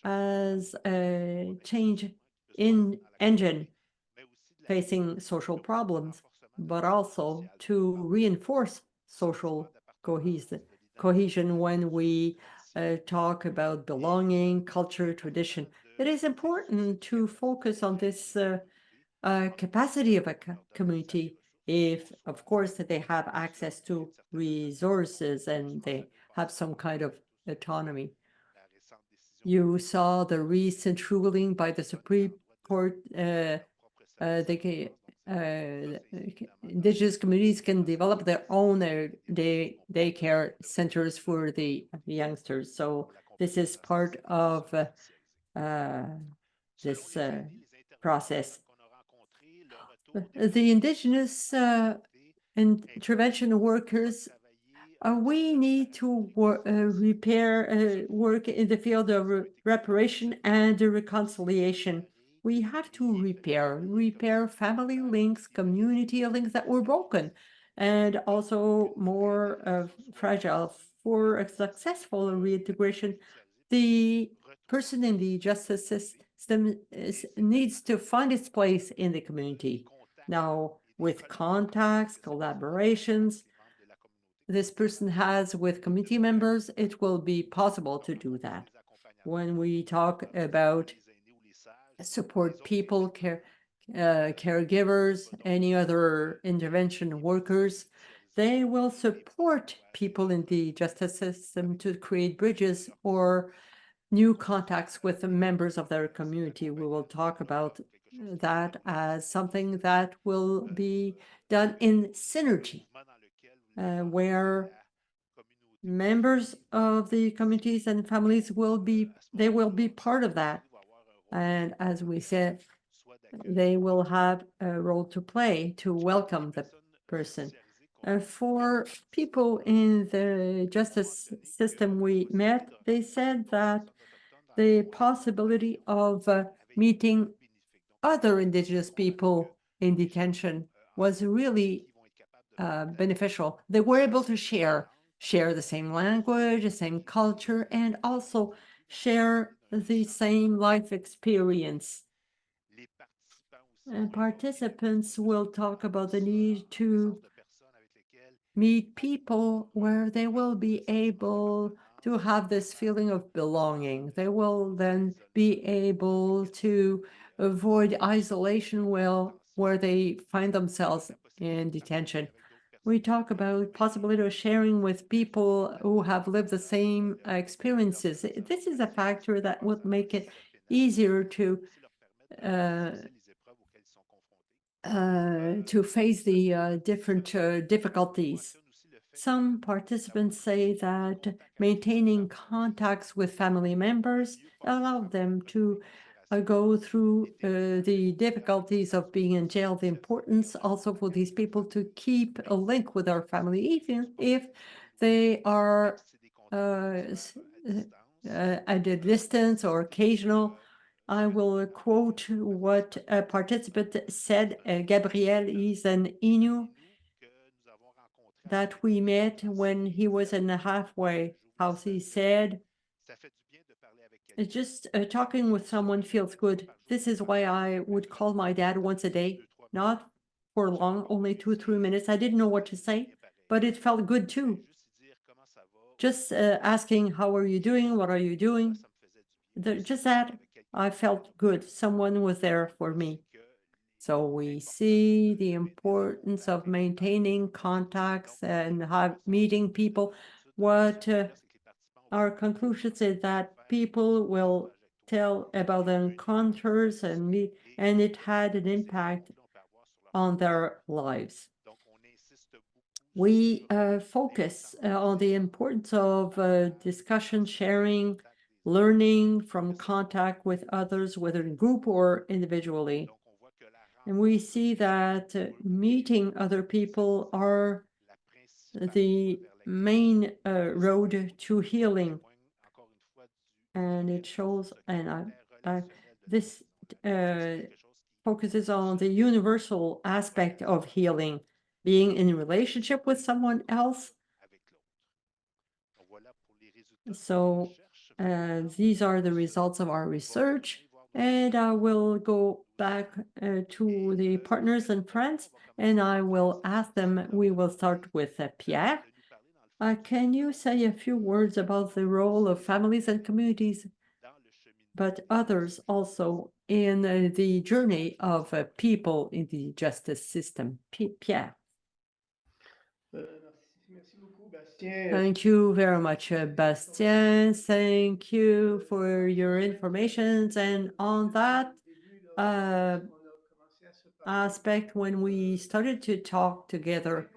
as a change in engine facing social problems, but also to reinforce social cohesion when we talk about belonging, culture, tradition. It is important to focus on this capacity of a community if, of course, that they have access to resources and they have some kind of autonomy. You saw the recent ruling by the Supreme Court. Indigenous communities can develop their own daycare centers for the youngsters. So this is part of this process. The Indigenous intervention workers, we need to work in the field of reparation and reconciliation. We have to repair family links, community links that were broken, and also more fragile. For a successful reintegration, the person in the justice system needs to find its place in the community. Now, with contacts, collaborations, this person has with community members, it will be possible to do that. When we talk about support people, caregivers, any other intervention workers, they will support people in the justice system to create bridges or new contacts with the members of their community. We will talk about that as something that will be done in synergy, where members of the communities and families will be part of that. And as we said, they will have a role to play to welcome the person. For people in the justice system we met, they said that the possibility of meeting other Indigenous people in detention was really beneficial. They were able to share the same language, the same culture, and also share the same life experience. And participants will talk about the need to meet people where they will be able to have this feeling of belonging. They will then be able to avoid isolation where they find themselves in detention. We talk about possibility of sharing with people who have lived the same experiences. This is a factor that would make it easier to face the different difficulties. Some participants say that maintaining contacts with family members allow them to go through the difficulties of being in jail, the importance also for these people to keep a link with our family, even if they are at a distance or occasional. I will quote what a participant said. Gabriel is an Innu that we met when he was in a halfway house. He said, it's just talking with someone feels good. This is why I would call my dad once a day, not for long, only 2-3 minutes. I didn't know what to say, but it felt good too. Just asking, how are you doing? What are you doing? Just that, I felt good. Someone was there for me. So we see the importance of maintaining contacts and meeting people. What our conclusion is that people will tell about the encounters and it had an impact on their lives. We focus on the importance of discussion, sharing, learning from contact with others, whether in group or individually. And we see that meeting other people are the main road to healing. And it shows, and this focuses on the universal aspect of healing, being in relationship with someone else. So these are the results of our research, and I will go back to the partners and friends, and I will ask them. We will start with Pierre. Can you say a few words about the role of families and communities, but others also in the journey of people in the justice system? Pierre. Thank you very much, Bastien. Thank you for your information. And on that aspect, when we started to talk together,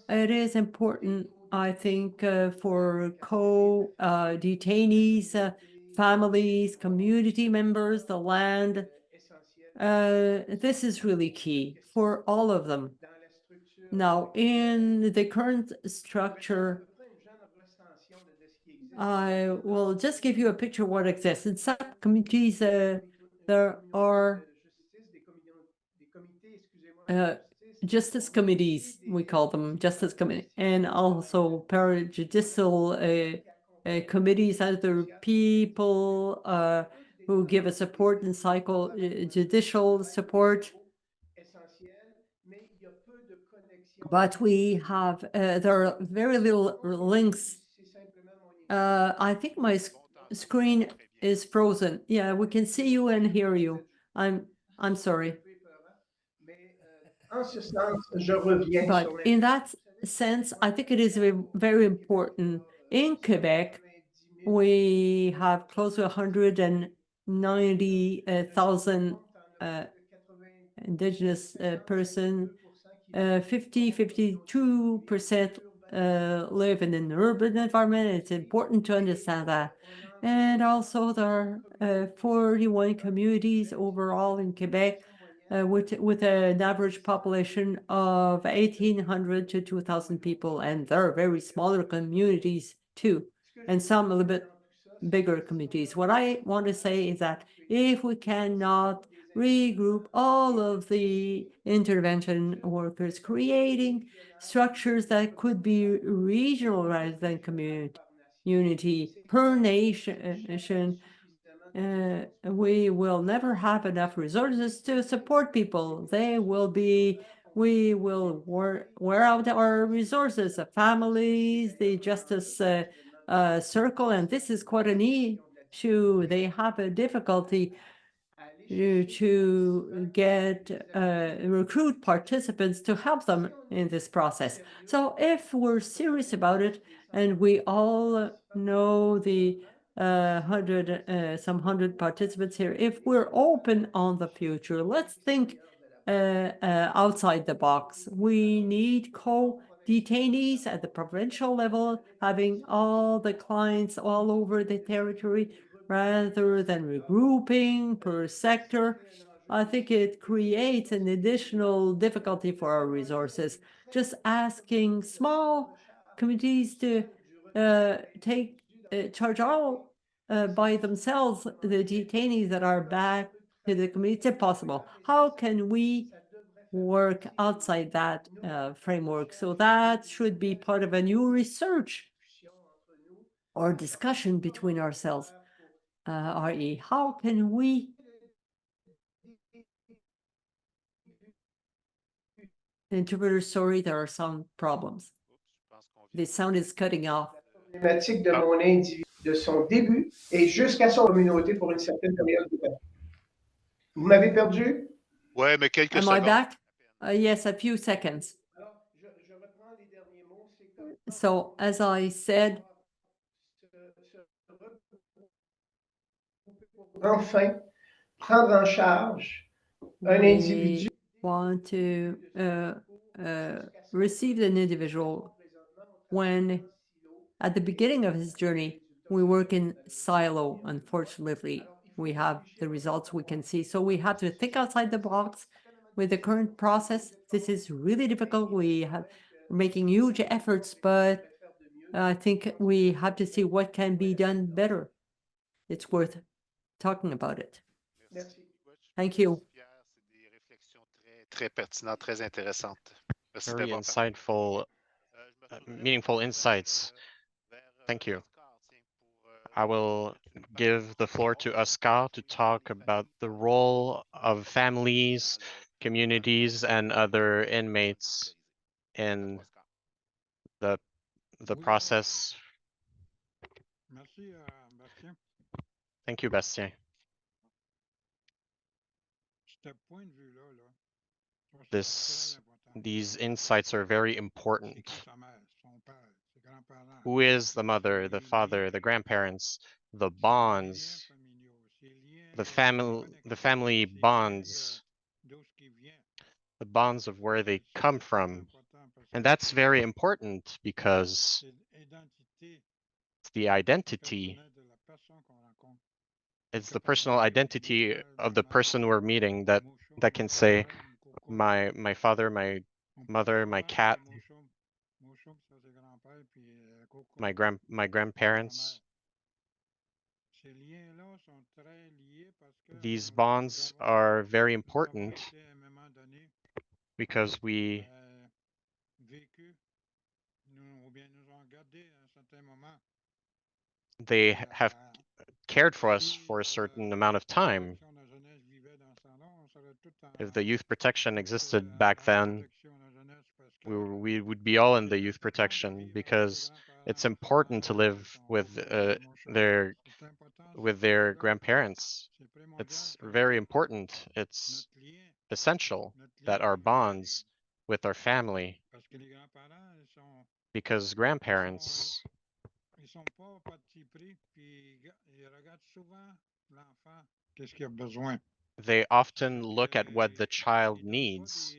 it is important, I think, for co-detainees, families, community members, the land. This is really key for all of them. Now, in the current structure, I will just give you a picture of what exists. In some communities, there are justice committees, we call them justice committee, and also parajudicial committees, other people who give us support and judicial support. But we have, there are very little links. I think my screen is frozen. Yeah, we can see you and hear you. I'm sorry. But in that sense, I think it is very important. In Quebec, we have close to 190,000 Indigenous person. 52% live in an urban environment. It's important to understand that. And also there are 41 communities overall in Quebec with an average population of 1,800 to 2,000 people. And there are very smaller communities too, and some a little bit bigger communities. What I want to say is that if we cannot regroup all of the intervention workers, creating structures that could be regional rather than community per nation, we will never have enough resources to support people. We will wear out our resources, the families, the justice circle, and this is quite an issue. They have a difficulty to get recruit participants to help them in this process. So if we're serious about it, and we all know the some hundred participants here, if we're open on the future, let's think outside the box. We need co-detainees at the provincial level, having all the clients all over the territory, rather than regrouping per sector. I think it creates an additional difficulty for our resources. Just asking small committees to take charge all by themselves the detainees that are back to the community. It's impossible. How can we work outside that framework? So that should be part of a new research or discussion between ourselves. i.e., how can we interpreter, sorry, there are some problems. The sound is cutting off. Problématique de mon individu, de son début et jusqu'à son communauté pour une certaine période de temps. Vous m'avez perdu? Ouais, mais quelques Am I secondes. back? Yes, a few seconds. So, as I said, enfin prendre en charge un We individu want to receive an individual when, at the beginning of his journey, we work in silo. Unfortunately, we have the results we can see. So we have to think outside the box with the current process. This is really difficult. We're making huge efforts, but I think we have to see what can be done better. It's worth talking about it. Merci. Thank you. Pierre, c'est des réflexions très pertinentes, très intéressantes. Merci Very d'avoir insightful, meaningful insights. Thank you. I will give the floor to Oscar to talk about the role of families, communities, and other inmates in the process. Merci, Bastien. Thank you, Bastien. Ce point de vue-là, je trouve ça très important. These insights are very important. C'est qui sa mère, son père, ses grands-parents, Who is the mother, the father, the grandparents, the ses liens bonds, familiaux, ses liens the connectés, family ses bonds, liens d'où ce qui vient. the bonds of where they C'est come très from. important parce And que that's very important because c'est l'identité it's the identity, personnelle de la personne qu'on rencontre. it's the personal identity of the person we're meeting that can say, my father, my mother, my cat, my grandparents. Ces liens-là sont très liés parce que These nous bonds avons are very important été à un moment donné because we vécu, ou bien nous ont gardé à un certain moment. they have Euh, cared for us si, for a certain amount of time. protection de la jeunesse vivait dans ce temps-là, on serait tout If the youth protection tous, existed back then, protection de la jeunesse parce que we would be all in the c'est youth important de protection vivre avec because ses grands-parents, it's important to live with their C'est important, c'est grandparents. c'est primordial It's que very important. It's notre lien, essential notre that lien our avec bonds with our family, parce que les grands-parents because grandparents, ils sont pas partis pris puis ils regardent souvent l'enfant qu'est-ce qu'il a besoin. they often look at what the child Ils donnent pas needs.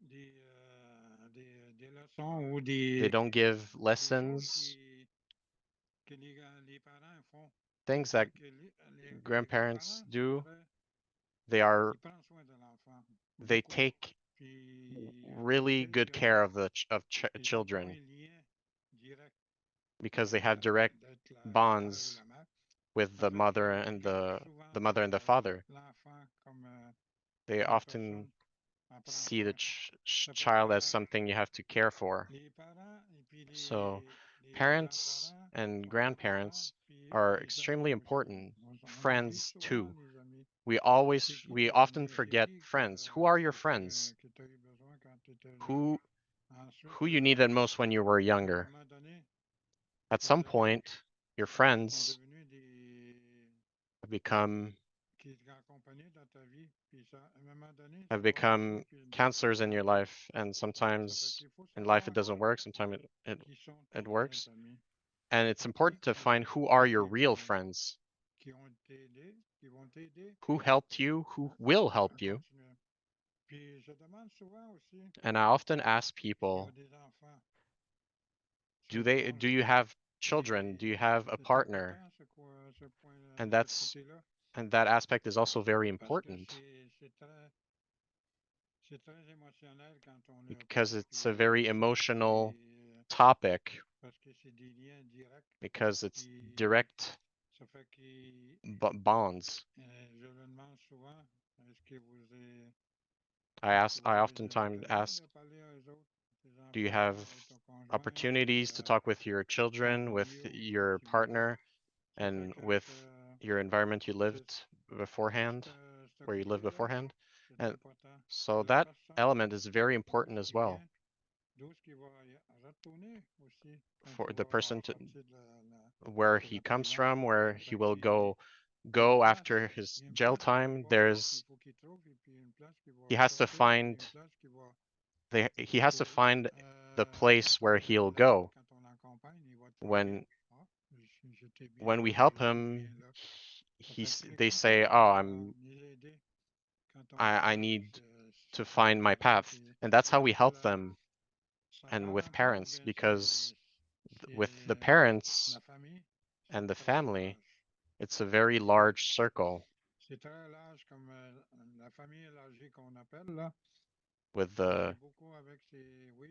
des leçons ou They don't give des choses lessons, que les parents font. things that Que les grandparents grands-parents do. devraient They ils prennent soin de l'enfant they beaucoup. take Puis really peut-être good que care of ils ont pas children un lien direct because they have direct d'être le père ou bonds la mère. with Ça the fait mother qu'ils and regardent souvent the mother and the father. l'enfant comme They une often personne à prendre see the soin. Ça fait child as que something you have to care for. les parents et puis So les parents grands-parents and sont importants, grandparents puis are les extremely amis aussi. important. On oublie Friends souvent too. les amis. We often forget friends. Who are your friends? Que tu as eu besoin quand tu étais jeune. Who Ensuite, you needed most when you were à un younger? moment donné, At some point, your sont friends devenus become qui t'accompagnaient dans ta vie, puis ça, à un moment donné, have ça va become marcher, puis counselors in your life, and ça fait sometimes qu'il faut in life it savoir doesn't work. Sometimes qui sont it tes works. vrais amis, And it's important to find who are your real friends, qui ont t'aidé, qui vont t'aider who helped you, who will à help you. continuer. Puis je demande souvent aussi, And I often ask qui people, ont des enfants, do you have children? Do you have a c'est partner? important ce point, And ce côté-là, that aspect is also very parce que important c'est très émotionnel quand on est because père, it's a very puis emotional puis, topic parce que c'est des liens directs, because it's puis direct ça fait que bonds. je le demande souvent, est-ce que I vous avez des oftentimes occasions ask, de parler à eux autres, tes do you enfants, have avec ton conjoint, opportunities to puis talk with your ton children, with milieu où your tu vivais? partner, Ça fait and que with your environment you lived beforehand, ce where you lived côté-là, beforehand? c'est And important. so La that personne element is very important as qui well vient, d'où ce qui va retourner aussi quand for il the va person to sortir de la where he comes prison. from, where Ça he fait will qu'il go place, after his il y a une jail place qu'il time. va, puis There's il faut qu'il trouve, et puis une place qu'il va he has to sortir, puis find une place qu'il va he has to find the quand place where on he'll l'aide, go quand on l'accompagne, il va te dire, when ah, j'étais bien when là, we puis help je vais him. bien là. they say, oh, I need to find my path. And that's how we help them, and with parents, because with the parents and the family, it's a very large circle with the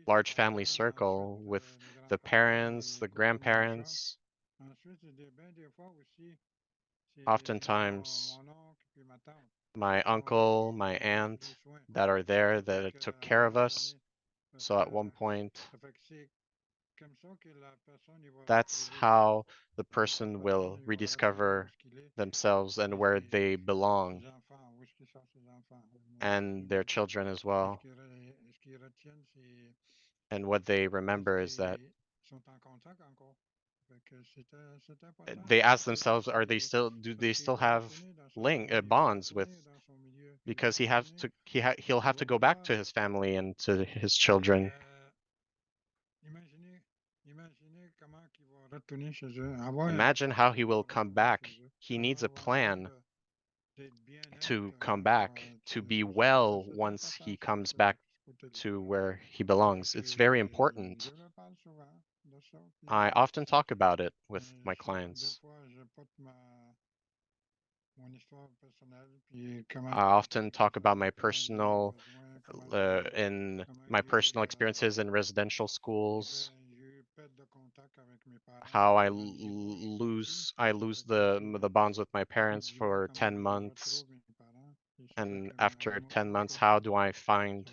large family circle with the parents, the grandparents. Oftentimes, my uncle, my aunt that are there that took care of us. So at one point, that's how the person will rediscover themselves and where they belong, and their children as well. And what they remember is that they ask themselves, do they still have bonds with, because he'll have to go back to his family and to his children. Imagine how he will come back. He needs a plan to come back, to be well once he comes back to where he belongs. It's very important. I often talk about it with my clients. I often talk about my personal experiences in residential schools, how I lose the bonds with my parents for 10 months, and after 10 months, how do I find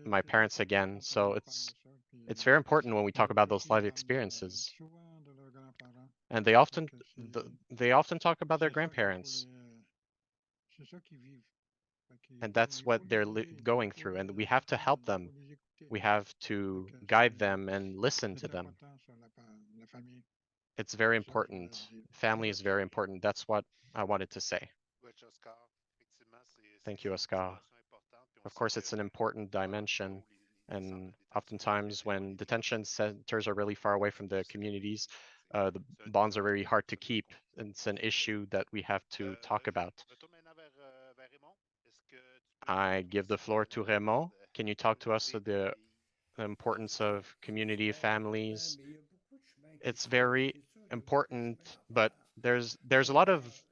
my parents again? So it's very important when we talk about those life experiences. And they often talk about their grandparents. And that's what they're going through, and we have to help them. We have to guide them and listen to them. It's very important. Family is very important. That's what I wanted to say. Thank you, Oscar. Of course, it's an important dimension, and oftentimes when detention centers are really far away from the communities, the bonds are very hard to keep, and it's an issue that we have to talk about. I give the floor to Raymond. Can you talk to us of the importance of community families? It's very important, but there's a lot of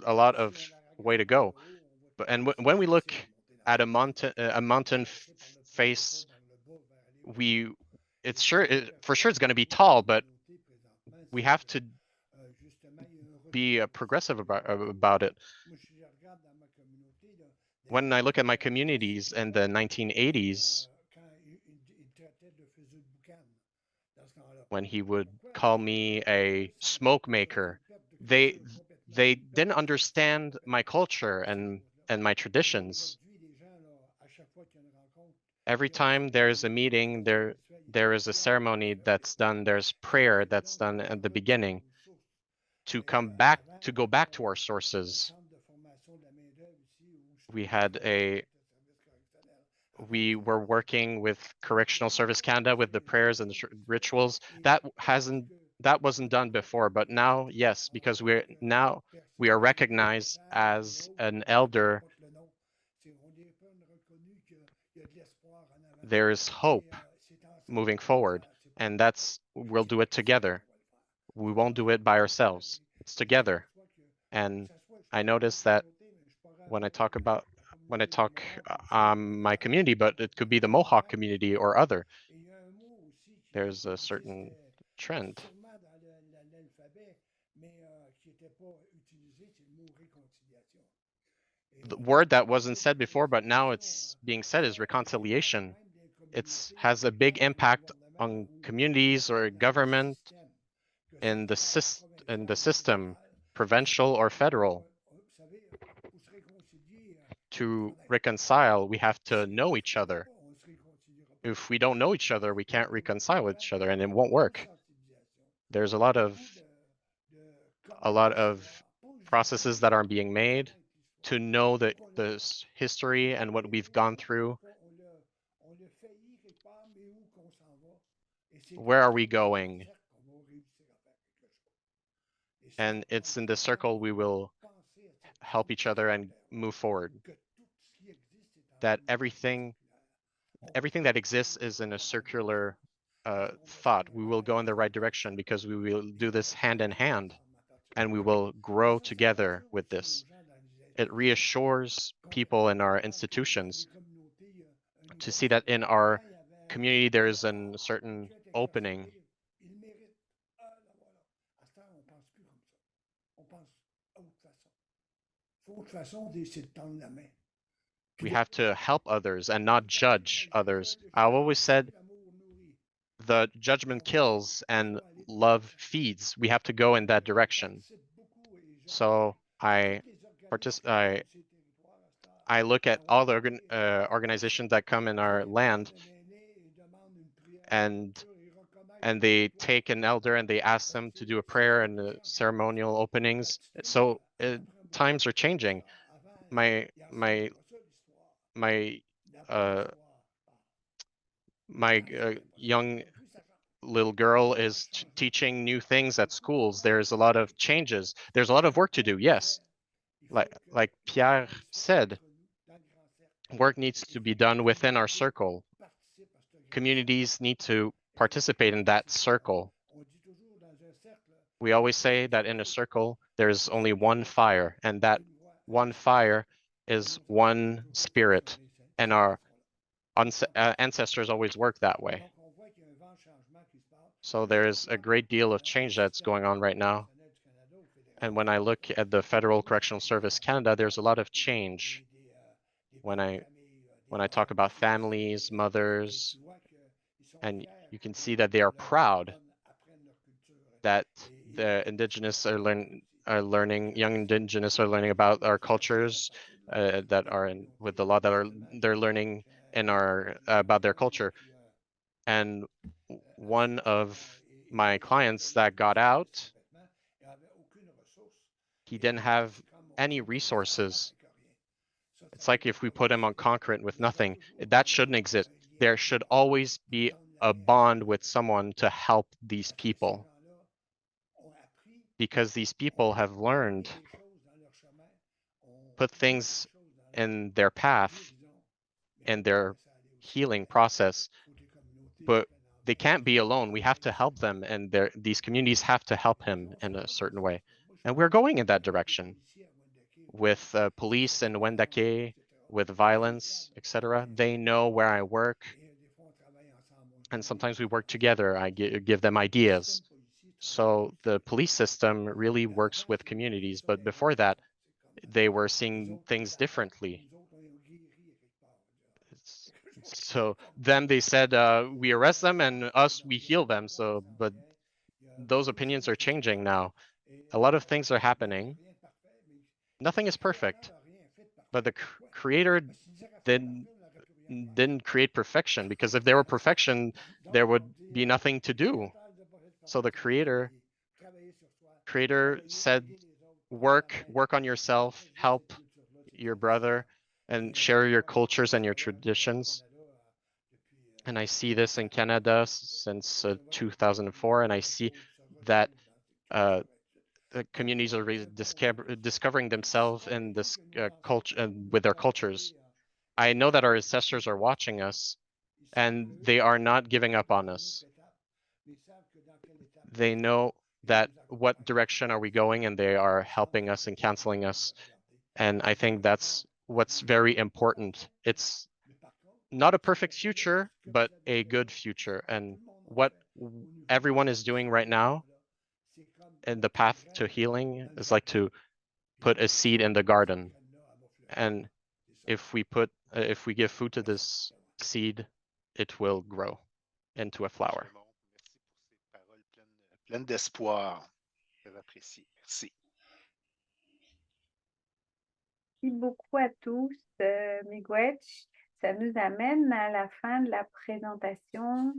a lot of way to go. But when we look at a mountain face, for sure it's going to be tall, but we have to be progressive about it. When I look at my communities in the 1980s, when he would call me a smoke maker, they didn't understand my culture and my traditions. Every time there's a meeting, there is a ceremony that's done, there's prayer that's done at the beginning to go back to our sources. We were working with Correctional Service Canada with the prayers and the rituals. That wasn't done before, but now, yes, because we are recognized as an elder. There's hope moving forward, and we'll do it together. We won't do it by ourselves. It's together. And I notice that when I talk my community, but it could be the Mohawk community or other, there's a certain trend. The word that wasn't said before, but now it's being said, is reconciliation. It has a big impact on communities or government in the system, provincial or federal. To reconcile, we have to know each other. If we don't know each other, we can't reconcile with each other, and it won't work. There's a lot of processes that are being made to know the history and what we've gone through. Where are we going? And it's in this circle we will help each other and move forward. That everything that exists is in a circular thought. We will go in the right direction because we will do this hand in hand, and we will grow together with this. It reassures people in our institutions to see that in our community there is a certain opening. We have to help others and not judge others. I've always said the judgment kills and love feeds. We have to go in that direction. So I look at all the organizations that come in our land, and they take an elder and they ask them to do a prayer and the ceremonial openings. So times are changing. My young little girl is teaching new things at schools. There's a lot of changes. There's a lot of work to do, yes. Like Pierre said, work needs to be done within our circle. Communities need to participate in that circle. We always say that in a circle, there's only one fire, and that one fire is one spirit, and our ancestors always worked that way. So there's a great deal of change that's going on right now. And when I look at the Federal Correctional Service Canada, there's a lot of change. When I talk about families, mothers, and you can see that they are proud that the Indigenous are learning, young Indigenous are learning about our cultures that are with the law, that they're learning in about their culture. And one of my clients that got out, he didn't have any resources. It's like if we put him on concrete with nothing, that shouldn't exist. There should always be a bond with someone to help these people, because these people have learned, put things in their path, in their healing process, but they can't be alone. We have to help them, and these communities have to help him in a certain way. And we're going in that direction with police in Wendake, with violence, etc. They know where I work, and sometimes we work together. I give them ideas. So the police system really works with communities, but before that, they were seeing things differently. So them, they said, we arrest them, and us, we heal them. So, but those opinions are changing now. A lot of things are happening. Nothing is perfect, but the creator didn't create perfection, because if there were perfection, there would be nothing to do. So the creator said, work on yourself, help your brother, and share your cultures and your traditions. And I see this in Canada since 2004, and I see that the communities are really discovering themselves in this culture, with their cultures. I know that our ancestors are watching us, and they are not giving up on us. They know that what direction are we going, and they are helping us and counseling us. And I think that's what's very important. It's not a perfect future, but a good future. And what everyone is doing right now in the path to healing is like to put a seed in the garden. And if we give food to this seed, it will grow into a flower. Pleine d'espoir. Très apprécié. Merci. Merci beaucoup à tous, Miigwech. Ça nous amène à la fin de la présentation.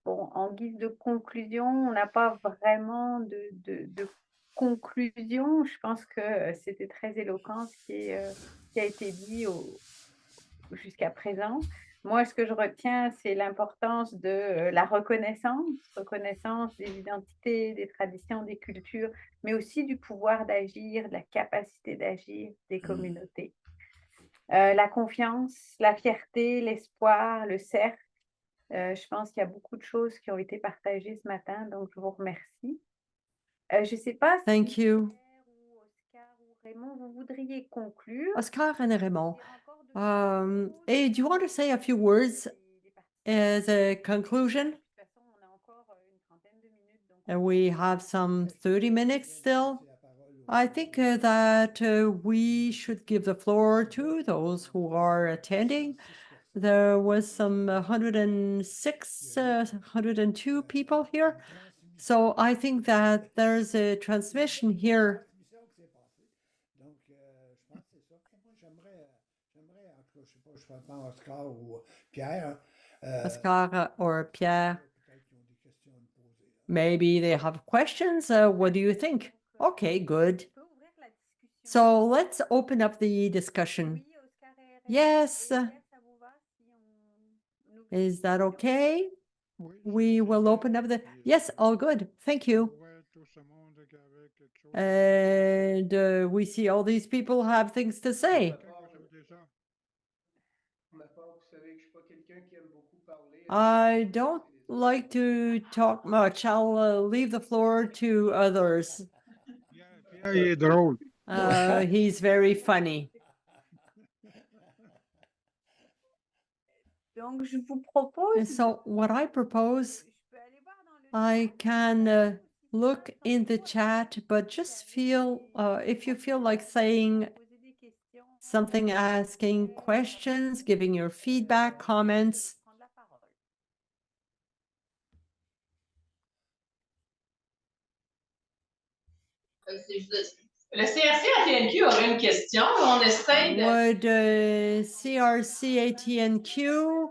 Bon, en guise de conclusion, on n'a pas vraiment de conclusion. Je pense que c'était très éloquent ce qui a été dit jusqu'à présent. Moi, ce que je retiens, c'est l'importance de la reconnaissance des identités, des traditions, des cultures, mais aussi du pouvoir d'agir, de la capacité d'agir des communautés. La confiance, la fierté, l'espoir, le cercle. Je pense qu'il y a beaucoup de choses qui ont été partagées ce matin, donc je vous remercie. Je ne sais pas si Thank you. Pierre ou Oscar ou Raymond, vous voudriez conclure. Oscar and Raymond. Dire encore deux choses. Hey, do you want to say a few words as a conclusion? De toute façon, on a encore une trentaine de minutes, donc We have some 30 minutes still. I think that we should give the floor to those who are attending. There was some 106, 102 people here. So I think that there's a transmission here. Donc, je pense que c'est ça. Moi, j'aimerais, en tout cas, je sais pas, je pense Oscar ou Pierre. Oscar or Pierre, Peut-être qu'ils ont des questions à me poser. maybe they have questions. What do you think? Okay, good. on peut ouvrir la discussion. So let's open up the discussion. Oui, Oscar et Raymond. Yes, Pierre, ça vous va si on ouvre la is that discussion? okay? We will open up the. Yes, all good. Thank you. And we see all these people have things to say. Pour ma part, vous savez que je suis pas quelqu'un qui aime beaucoup parler. I don't like to talk much. I'll leave the floor to others. Pierre, il est drôle. He's very funny. Donc, je vous propose. And so what I propose, Je peux aller voir dans le I chat. can look in the chat, but just feel, if you feel like saying Poser des questions. something, asking questions, giving your feedback, comments. Prendre la parole. Le CRC ATNQ aurait une question. On essaie de. Would CRC ATNQ?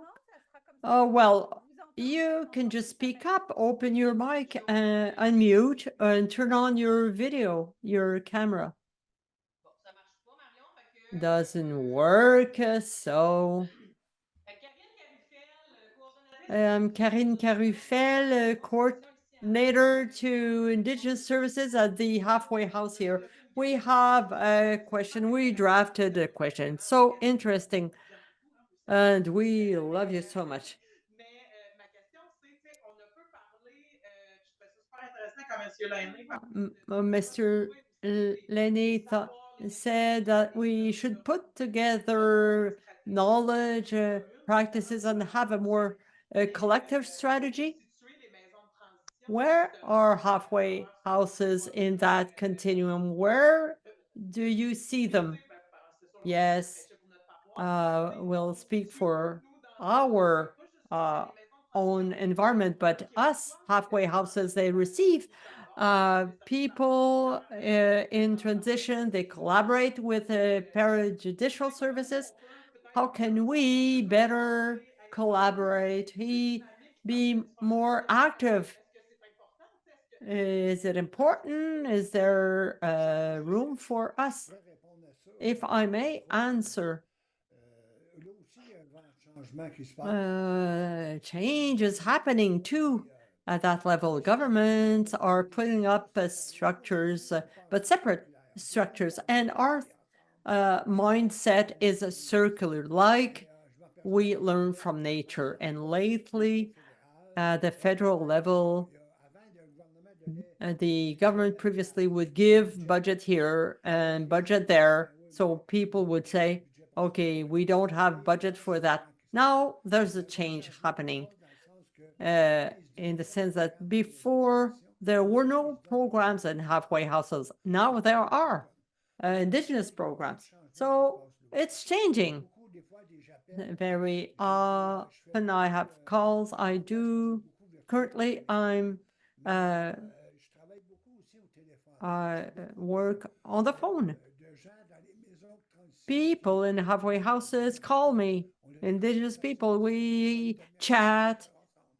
Oh, well, you can just speak up, open your mic, unmute, and turn on your video, your camera. Bon, ça marche pas, Marion. Fait que, Doesn't work, so. Karine Carufel, coordinator to Indigenous Services at the Halfway House here. We have a question. We drafted a question. So interesting. And we love you so much. Mais ma question, c'est, on a peu parlé, je trouvais ça super intéressant quand M. Lainé Mr. Lenny said that we should put together knowledge, practices, and have a more collective strategy. Where are halfway houses in that continuum? Where do you see them? Yes, we'll speak for our own environment, but us halfway houses, they receive people in transition, they collaborate with parajudicial services. How can we better collaborate, be more active? Is it important? Is there room for us? If I may answer, change is happening too at that level. Governments are putting up structures, but separate structures, and our mindset is circular, like we learn from nature. And lately, at the federal level, the government previously would give budget here and budget there, so people would say, okay, we don't have budget for that. Now there's a change happening in the sense that before there were no programs in halfway houses. Now there are Indigenous programs. So it's changing. Very often I have calls. I do. Currently, I work on the phone. People in halfway houses call me, Indigenous people. We chat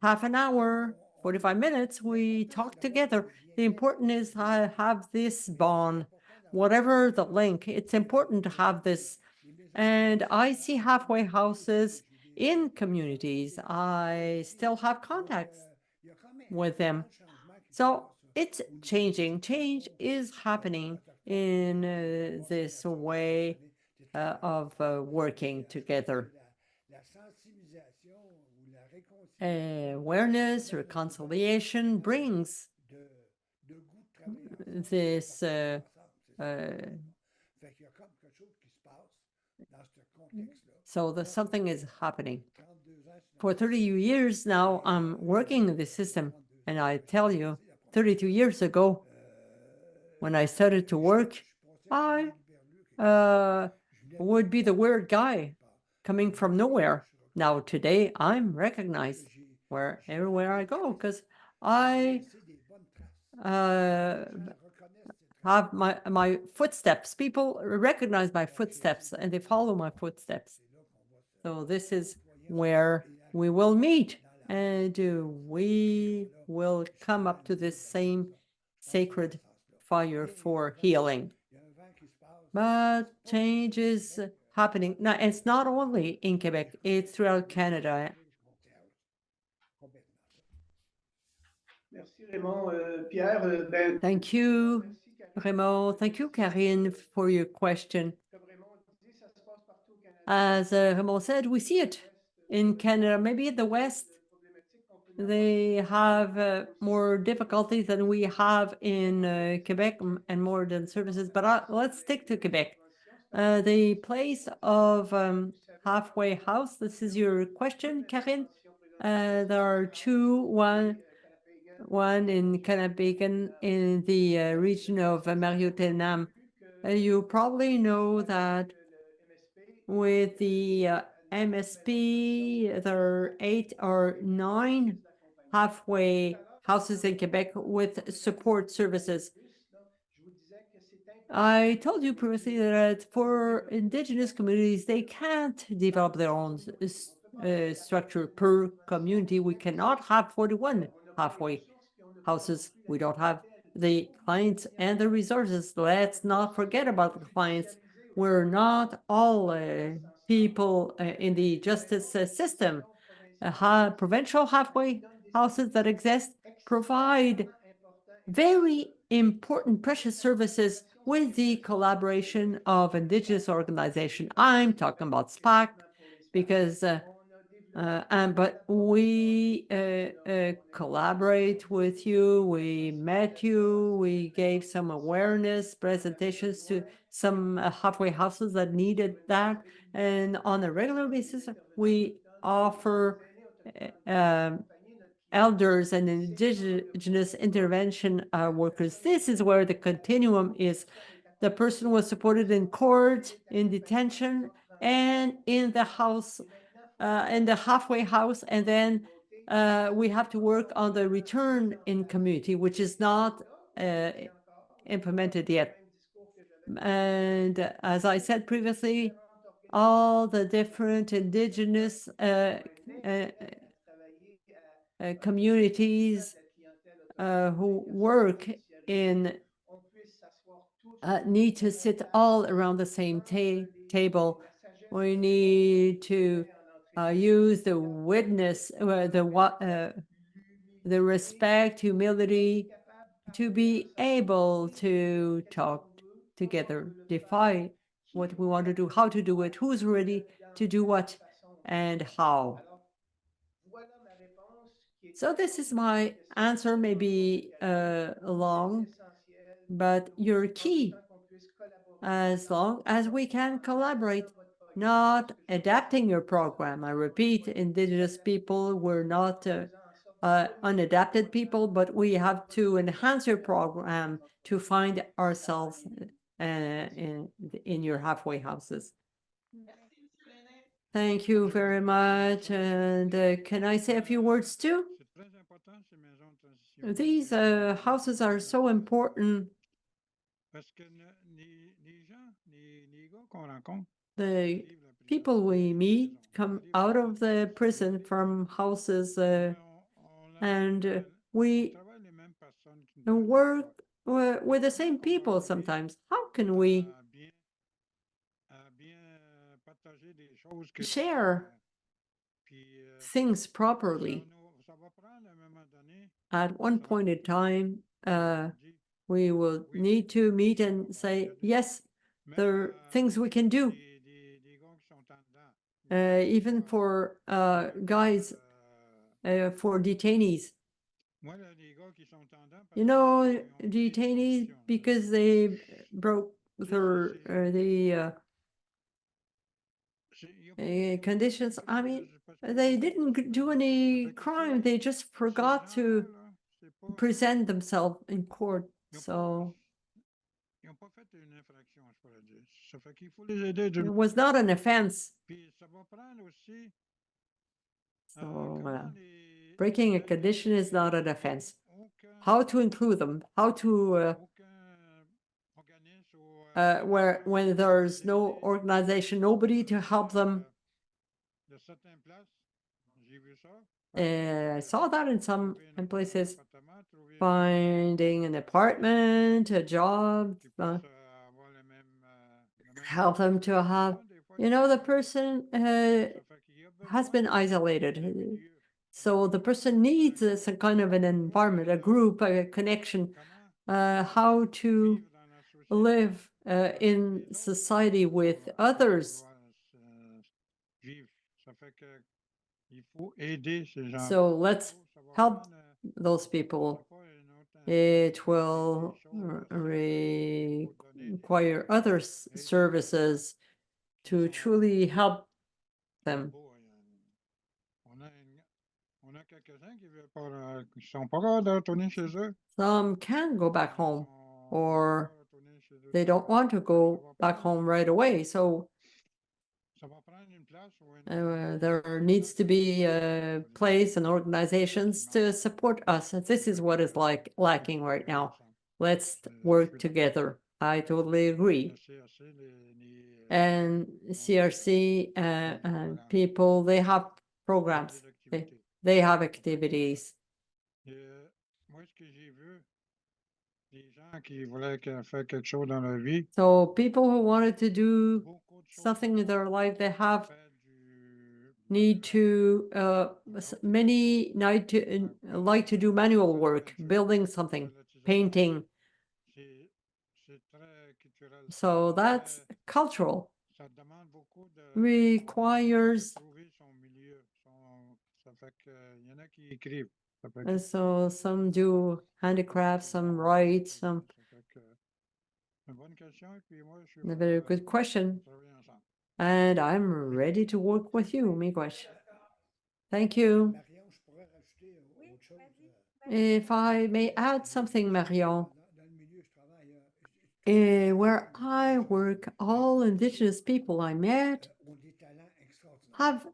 half an hour, 45 minutes. We talk together. The important is I have this bond, whatever the link. It's important to have this. And I see halfway houses in communities. I still have contacts with them. So it's changing. Change is happening in this way of working together. Awareness, reconciliation brings this so something is happening. For 30 years now, I'm working in this system, and I tell you, 32 years ago, when I started to work, I would be the weird guy coming from nowhere. Now, today, I'm recognized everywhere I go because I have my footsteps. People recognize my footsteps and they follow my footsteps. So this is where we will meet and we will come up to this same sacred fire for healing. But change is happening. Now, it's not only in Quebec, it's throughout Canada. Merci Raymond. Pierre, thank you, Raymond. Thank you, Karine, for your question. As Raymond said, we see it in Canada, maybe in the West. They have more difficulties than we have in Quebec and more than services. But let's stick to Quebec. The place of halfway house, this is your question, Karine. There are two, one in Kanapigan in the region of Mariotenam. You probably know that with the MSP, there are 8 or 9 halfway houses in Quebec with support services. I told you previously that for Indigenous communities, they can't develop their own structure per community. We cannot have 41 halfway houses. We don't have the clients and the resources. Let's not forget about the clients. We're not all people in the justice system. Provincial halfway houses that exist provide very important, precious services with the collaboration of Indigenous organizations. I'm talking about SPAC because but we collaborate with you. We met you. We gave some awareness presentations to some halfway houses that needed that. And on a regular basis, we offer elders and Indigenous intervention workers. This is where the continuum is. The person was supported in court, in detention, and in the house, in the halfway house, and then we have to work on the return in community, which is not implemented yet. And as I said previously, all the different Indigenous communities who work in need to sit all around the same table. We need to use the witness, the respect, humility, to be able to talk together, define what we want to do, how to do it, who's ready to do what, and how. So this is my answer, maybe long, but your key, as long as we can collaborate, not adapting your program. I repeat, Indigenous people were not unadapted people, but we have to enhance your program to find ourselves in your halfway houses. Thank you very much. And can I say a few words too? These houses are so important. The people we meet come out of the prison from houses and we work with the same people sometimes. How can we share things properly. At one point in time, we will need to meet and say, yes, there are things we can do. Even for guys, for detainees. You know, detainees, because they broke their conditions. I mean, they didn't do any crime. They just forgot to present themselves in court. So it was not an offense. So breaking a condition is not an offense. How to include them? How to when there's no organization, nobody to help them. I saw that in some places. Finding an apartment, a job, help them to have, the person has been isolated. So the person needs some kind of an environment, a group, a connection, how to live in society with others. So let's help those people. It will require other services to truly help them. Some can go back home, or they don't want to go back home right away. So there needs to be a place and organizations to support us. This is what is lacking right now. Let's work together. I totally agree. And CRC people, they have programs. They have activities. So people who wanted to do something in their life, they need to many like to do manual work, building something, painting. So that's cultural. Requires. And so some do handicrafts, some write, some. A very good question. And I'm ready to work with you, Miigwech. Thank you. If I may add something, Marion, where I work, all Indigenous people I met have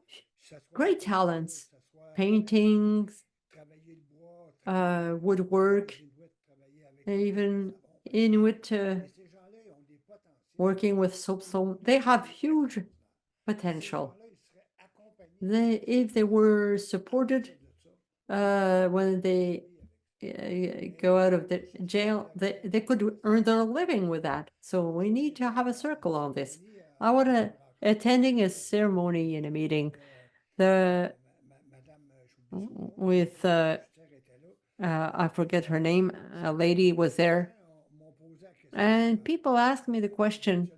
great talents, paintings, woodwork, even Inuit working with soapstone. They have huge potential. If they were supported when they go out of the jail, they could earn their living with that. So we need to have a circle on this. I was attending a ceremony in a meeting with I forget her name, a lady was there, and people ask me the question.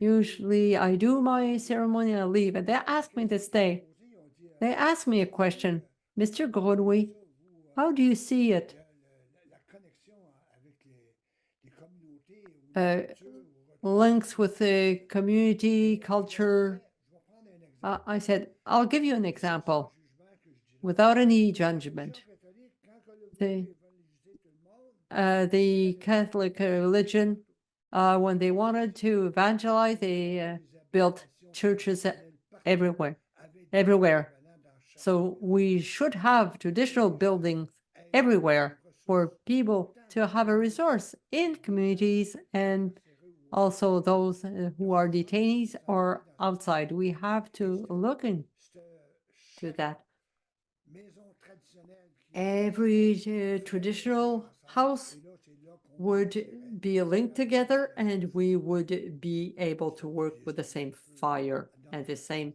Usually I do my ceremony and I leave, and they ask me to stay. They ask me a question, Mr. Grodwy, how do you see it? Links with the community, culture. I said, I'll give you an example without any judgment. The Catholic religion, when they wanted to evangelize, they built churches everywhere. So we should have traditional buildings everywhere for people to have a resource in communities, and also those who are detainees or outside. We have to look into that. Every traditional house would be linked together, and we would be able to work with the same fire and the same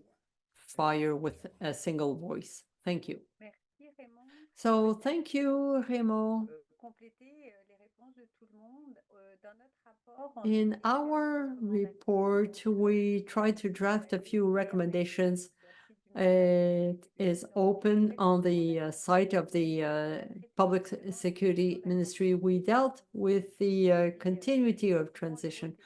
fire with a single voice. Thank you. Merci, Raymond. So thank you, Raymond. Compléter les réponses de tout le monde. Dans notre rapport, on In a fait our quelques report, recommandations. we tried to draft a few recommendations. It is open on the site of the Public Security Ministry. We dealt with the continuity of transition,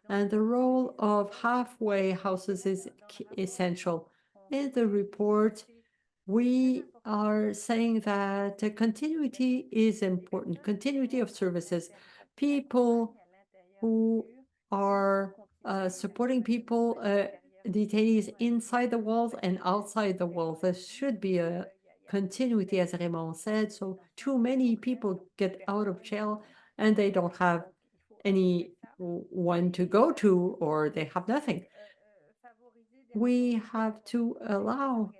and the role of halfway houses is essential. In the report, we are saying that continuity is important, continuity of services. People who are supporting people, detainees inside the walls and outside the walls. There should be a continuity, as Raymond said. So too many people get out of jail and they don't have anyone to go to, or they have nothing. We have to allow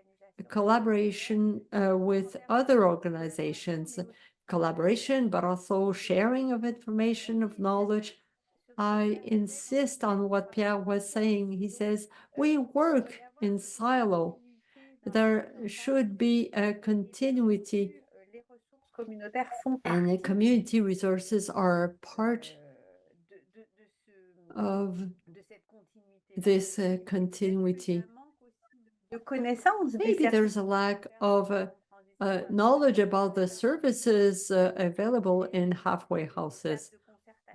collaboration with other organizations, collaboration, but also sharing of information, of knowledge. I insist on what Pierre was saying. He says, we work in silo. There should be a continuity, and the community resources are part of this continuity. Maybe there's a lack of knowledge about the services available in halfway houses.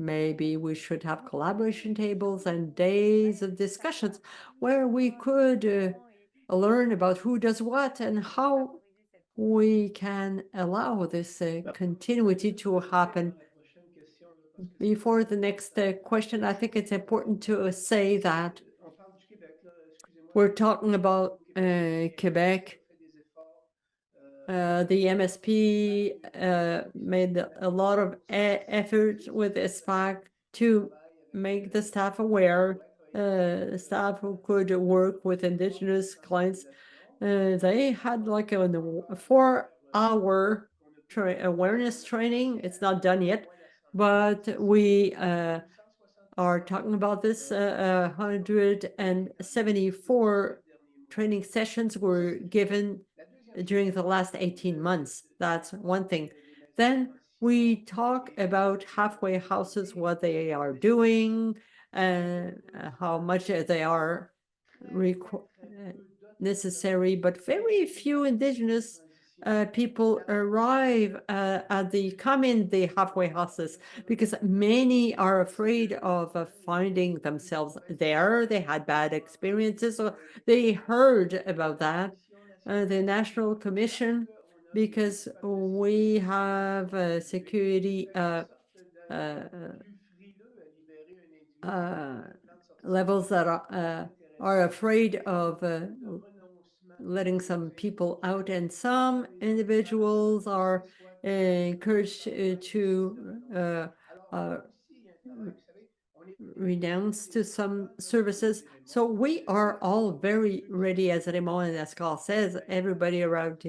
Maybe we should have collaboration tables and days of discussions where we could learn about who does what and how we can allow this continuity to happen. Before the next question, I think it's important to say that we're talking about Quebec. The MSP made a lot of effort with SPAC to make the staff aware, staff who could work with Indigenous clients. They had like a 4-hour awareness training. It's not done yet, but we are talking about this. 174 training sessions were given during the last 18 months. That's one thing. Then we talk about halfway houses, what they are doing, how much they are necessary, but very few Indigenous people arrive come in the halfway houses because many are afraid of finding themselves there. They had bad experiences, so they heard about that. The National Commission, because we have security levels that are afraid of letting some people out, and some individuals are encouraged to renounce to some services. So we are all very ready, as Raymond and Escal says, everybody around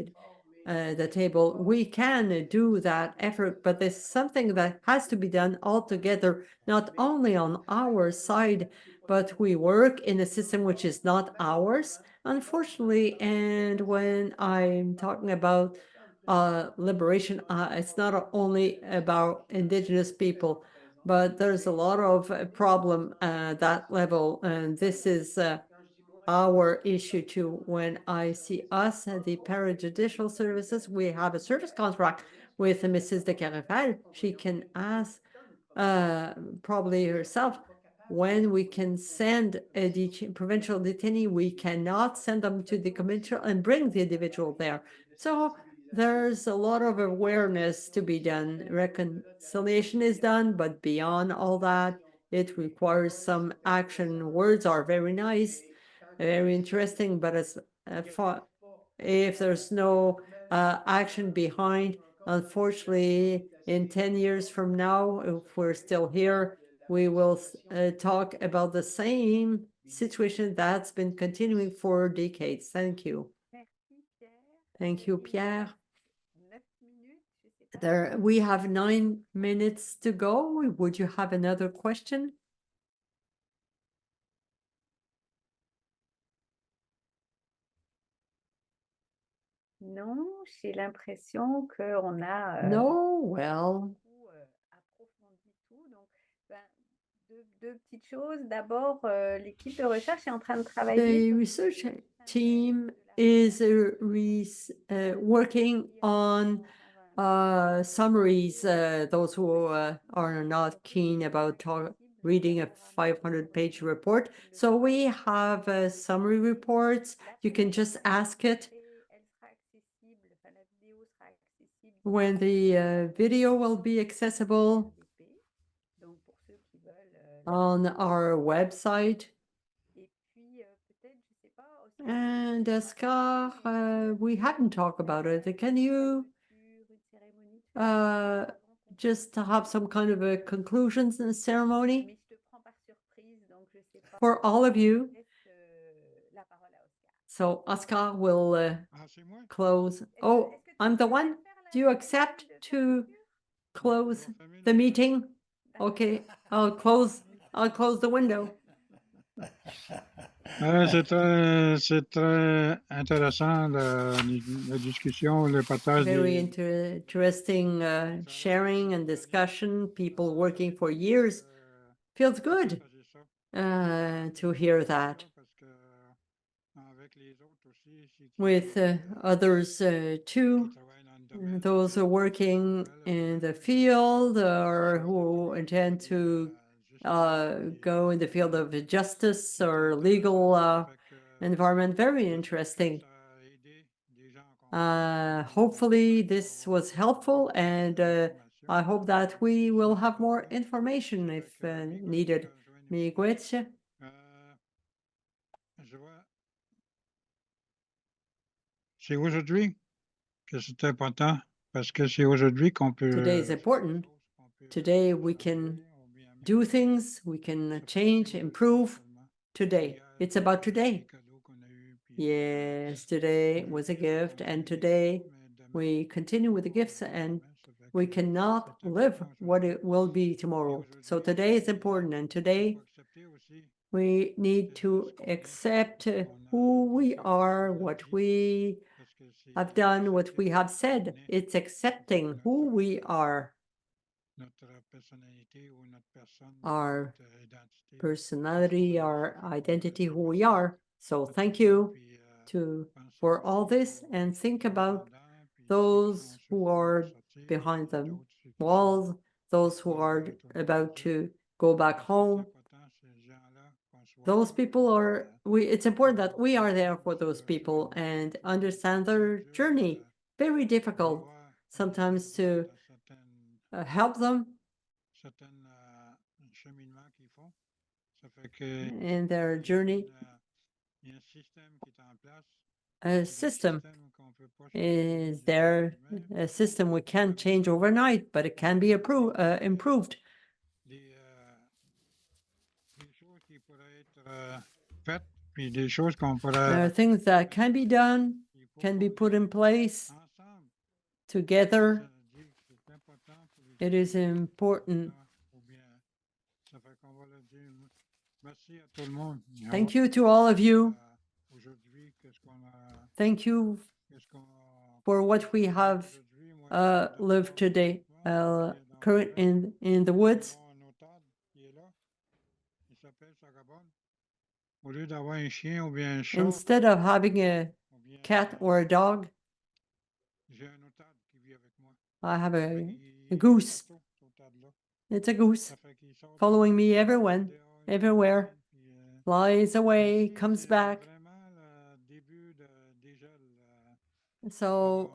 the table. We can do that effort, but there's something that has to be done all together, not only on our side, but we work in a system which is not ours, unfortunately. And when I'm talking about liberation, it's not only about Indigenous people, but there's a lot of problem at that level, and this is our issue too. When I see us at the parajudicial services, we have a service contract with Mrs. de Carafal. She can ask probably herself when we can send a provincial detainee. We cannot send them to the provincial and bring the individual there. So there's a lot of awareness to be done. Reconciliation is done, but beyond all that, it requires some action. Words are very nice, very interesting, but as if there's no action behind, unfortunately, in 10 years from now, if we're still here, we will talk about the same situation that's been continuing for decades. Thank you. Thank you, Pierre. We have 9 minutes to go. Would you have another question? Non, j'ai l'impression qu'on a No, well, beaucoup, approfondi tout. Donc, ben, deux petites choses. D'abord, l'équipe de recherche est en train de travailler the sur research des team de is working on summaries, those who are not keen about reading a 500-page report. So we have summary reports. You can just ask it. Elle sera accessible, enfin, la vidéo sera accessible When the video will be accessible donc pour ceux qui veulent on our website. et puis peut-être, je sais pas, Oscar, And Oscar, we haven't talked about it. Can you une cérémonie de just have some kind of a conclusions ceremony mais je te prends par surprise, donc je sais pas. for all of you? Laisse la parole à Oscar. So Oscar will Ah, c'est moi? close. Oh, I'm the one? Do you accept to close the meeting? Okay, I'll close the window. C'est très intéressant la discussion, le partage Very des interesting sharing and discussion. People working for years. Feels good to hear that. parce que avec les autres aussi, ici, With others too, travaillent dans le domaine, those who are working in the field or who intend to go in the field of justice or legal environment. Very interesting. Hopefully this was helpful, and I hope that we will have more information if needed. Miigwetche. je vois. C'est aujourd'hui que c'est important parce que c'est aujourd'hui qu'on peut. Today is important. Today we can do things, we can change, improve. Today. It's about today. Yes, today was a gift, and today we continue with the gifts, and we cannot live what it will be tomorrow. So today is important, and today we need to accept who we are, what we have done, what we have said. It's accepting who we are, our personality, our identity, who we are. So thank you for all this, and think about those who are behind the walls, those who are about to go back home. Those people are, it's important that we are there for those people and understand their journey. Very difficult sometimes to help them in their journey. A system is there, a system we can't change overnight, but it can be improved. There are things that can be done, can be put in place together. It is important. Thank you to all of you. Thank you for what we have lived today, current in the woods. Instead of having a cat or a dog, I have a goose. It's a goose following me everywhere, flies away, comes back. So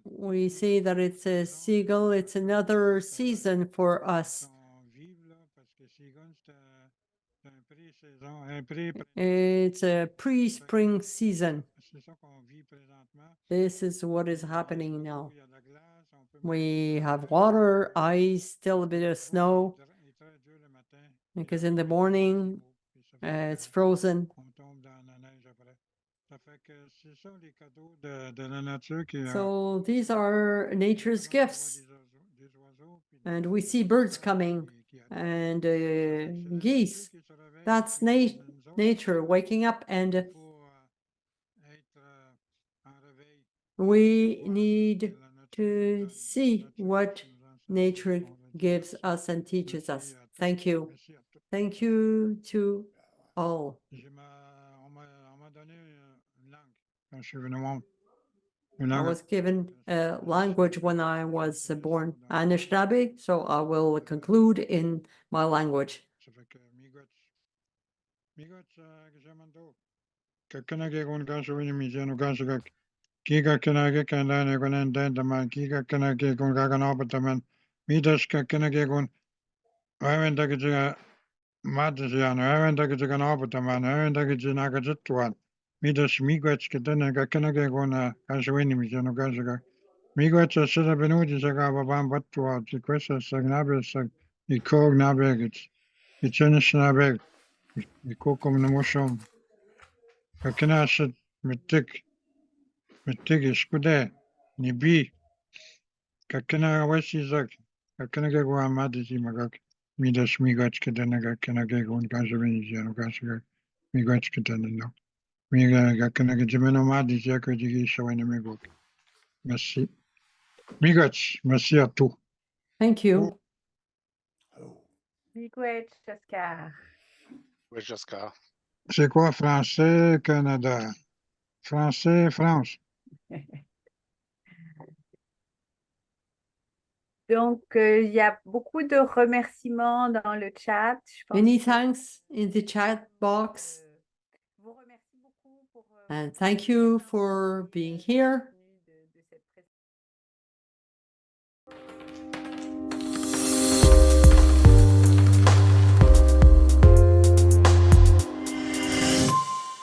we see that it's a seagull. It's another season for us. It's a pre-spring season. This is what is happening now. We have water, ice, still a bit of snow, because in the morning it's frozen. So these are nature's gifts. And we see birds coming and geese. That's nature waking up, and We need to see what nature gives us and teaches us. Thank you. Thank you to all. On m'a donné une langue quand je suis venu au monde. I was given a language when I was born, Anishinaabe, so I will conclude in my language. Ça fait que miigwech gizamando. Kakanage gon gaso ni mizeno gaso Kiga kanage kandane gon endandaman kiga kanage gon gaganobataman midas kakanage gon Avendagajiga Madasian Avendagajiganobataman Avendagajinagajituan Midas miigwech kadana kakanage gon gaswini mizeno gasaga miigwech sida benudi zagababam batua zikwesa sagnabe sag ikog nabegits Ichenishnabeg ikokom namoshom kakanashit mitik iskude nibi kakana wasizak kakana gwa madisi magak midas migach kadana kakana gon gazavini jano gasaga migach kadana no miga kakana gajimeno madisi akajigi shawani megok merci migach merci à tous. Thank you. Miigwech, Oscar. Ouais, Jascar. C'est quoi français Canada français France. Donc, il y a beaucoup de remerciements dans le chat. Je pense Many que, thanks in the chat box, vous remercie beaucoup pour and thank you for being here.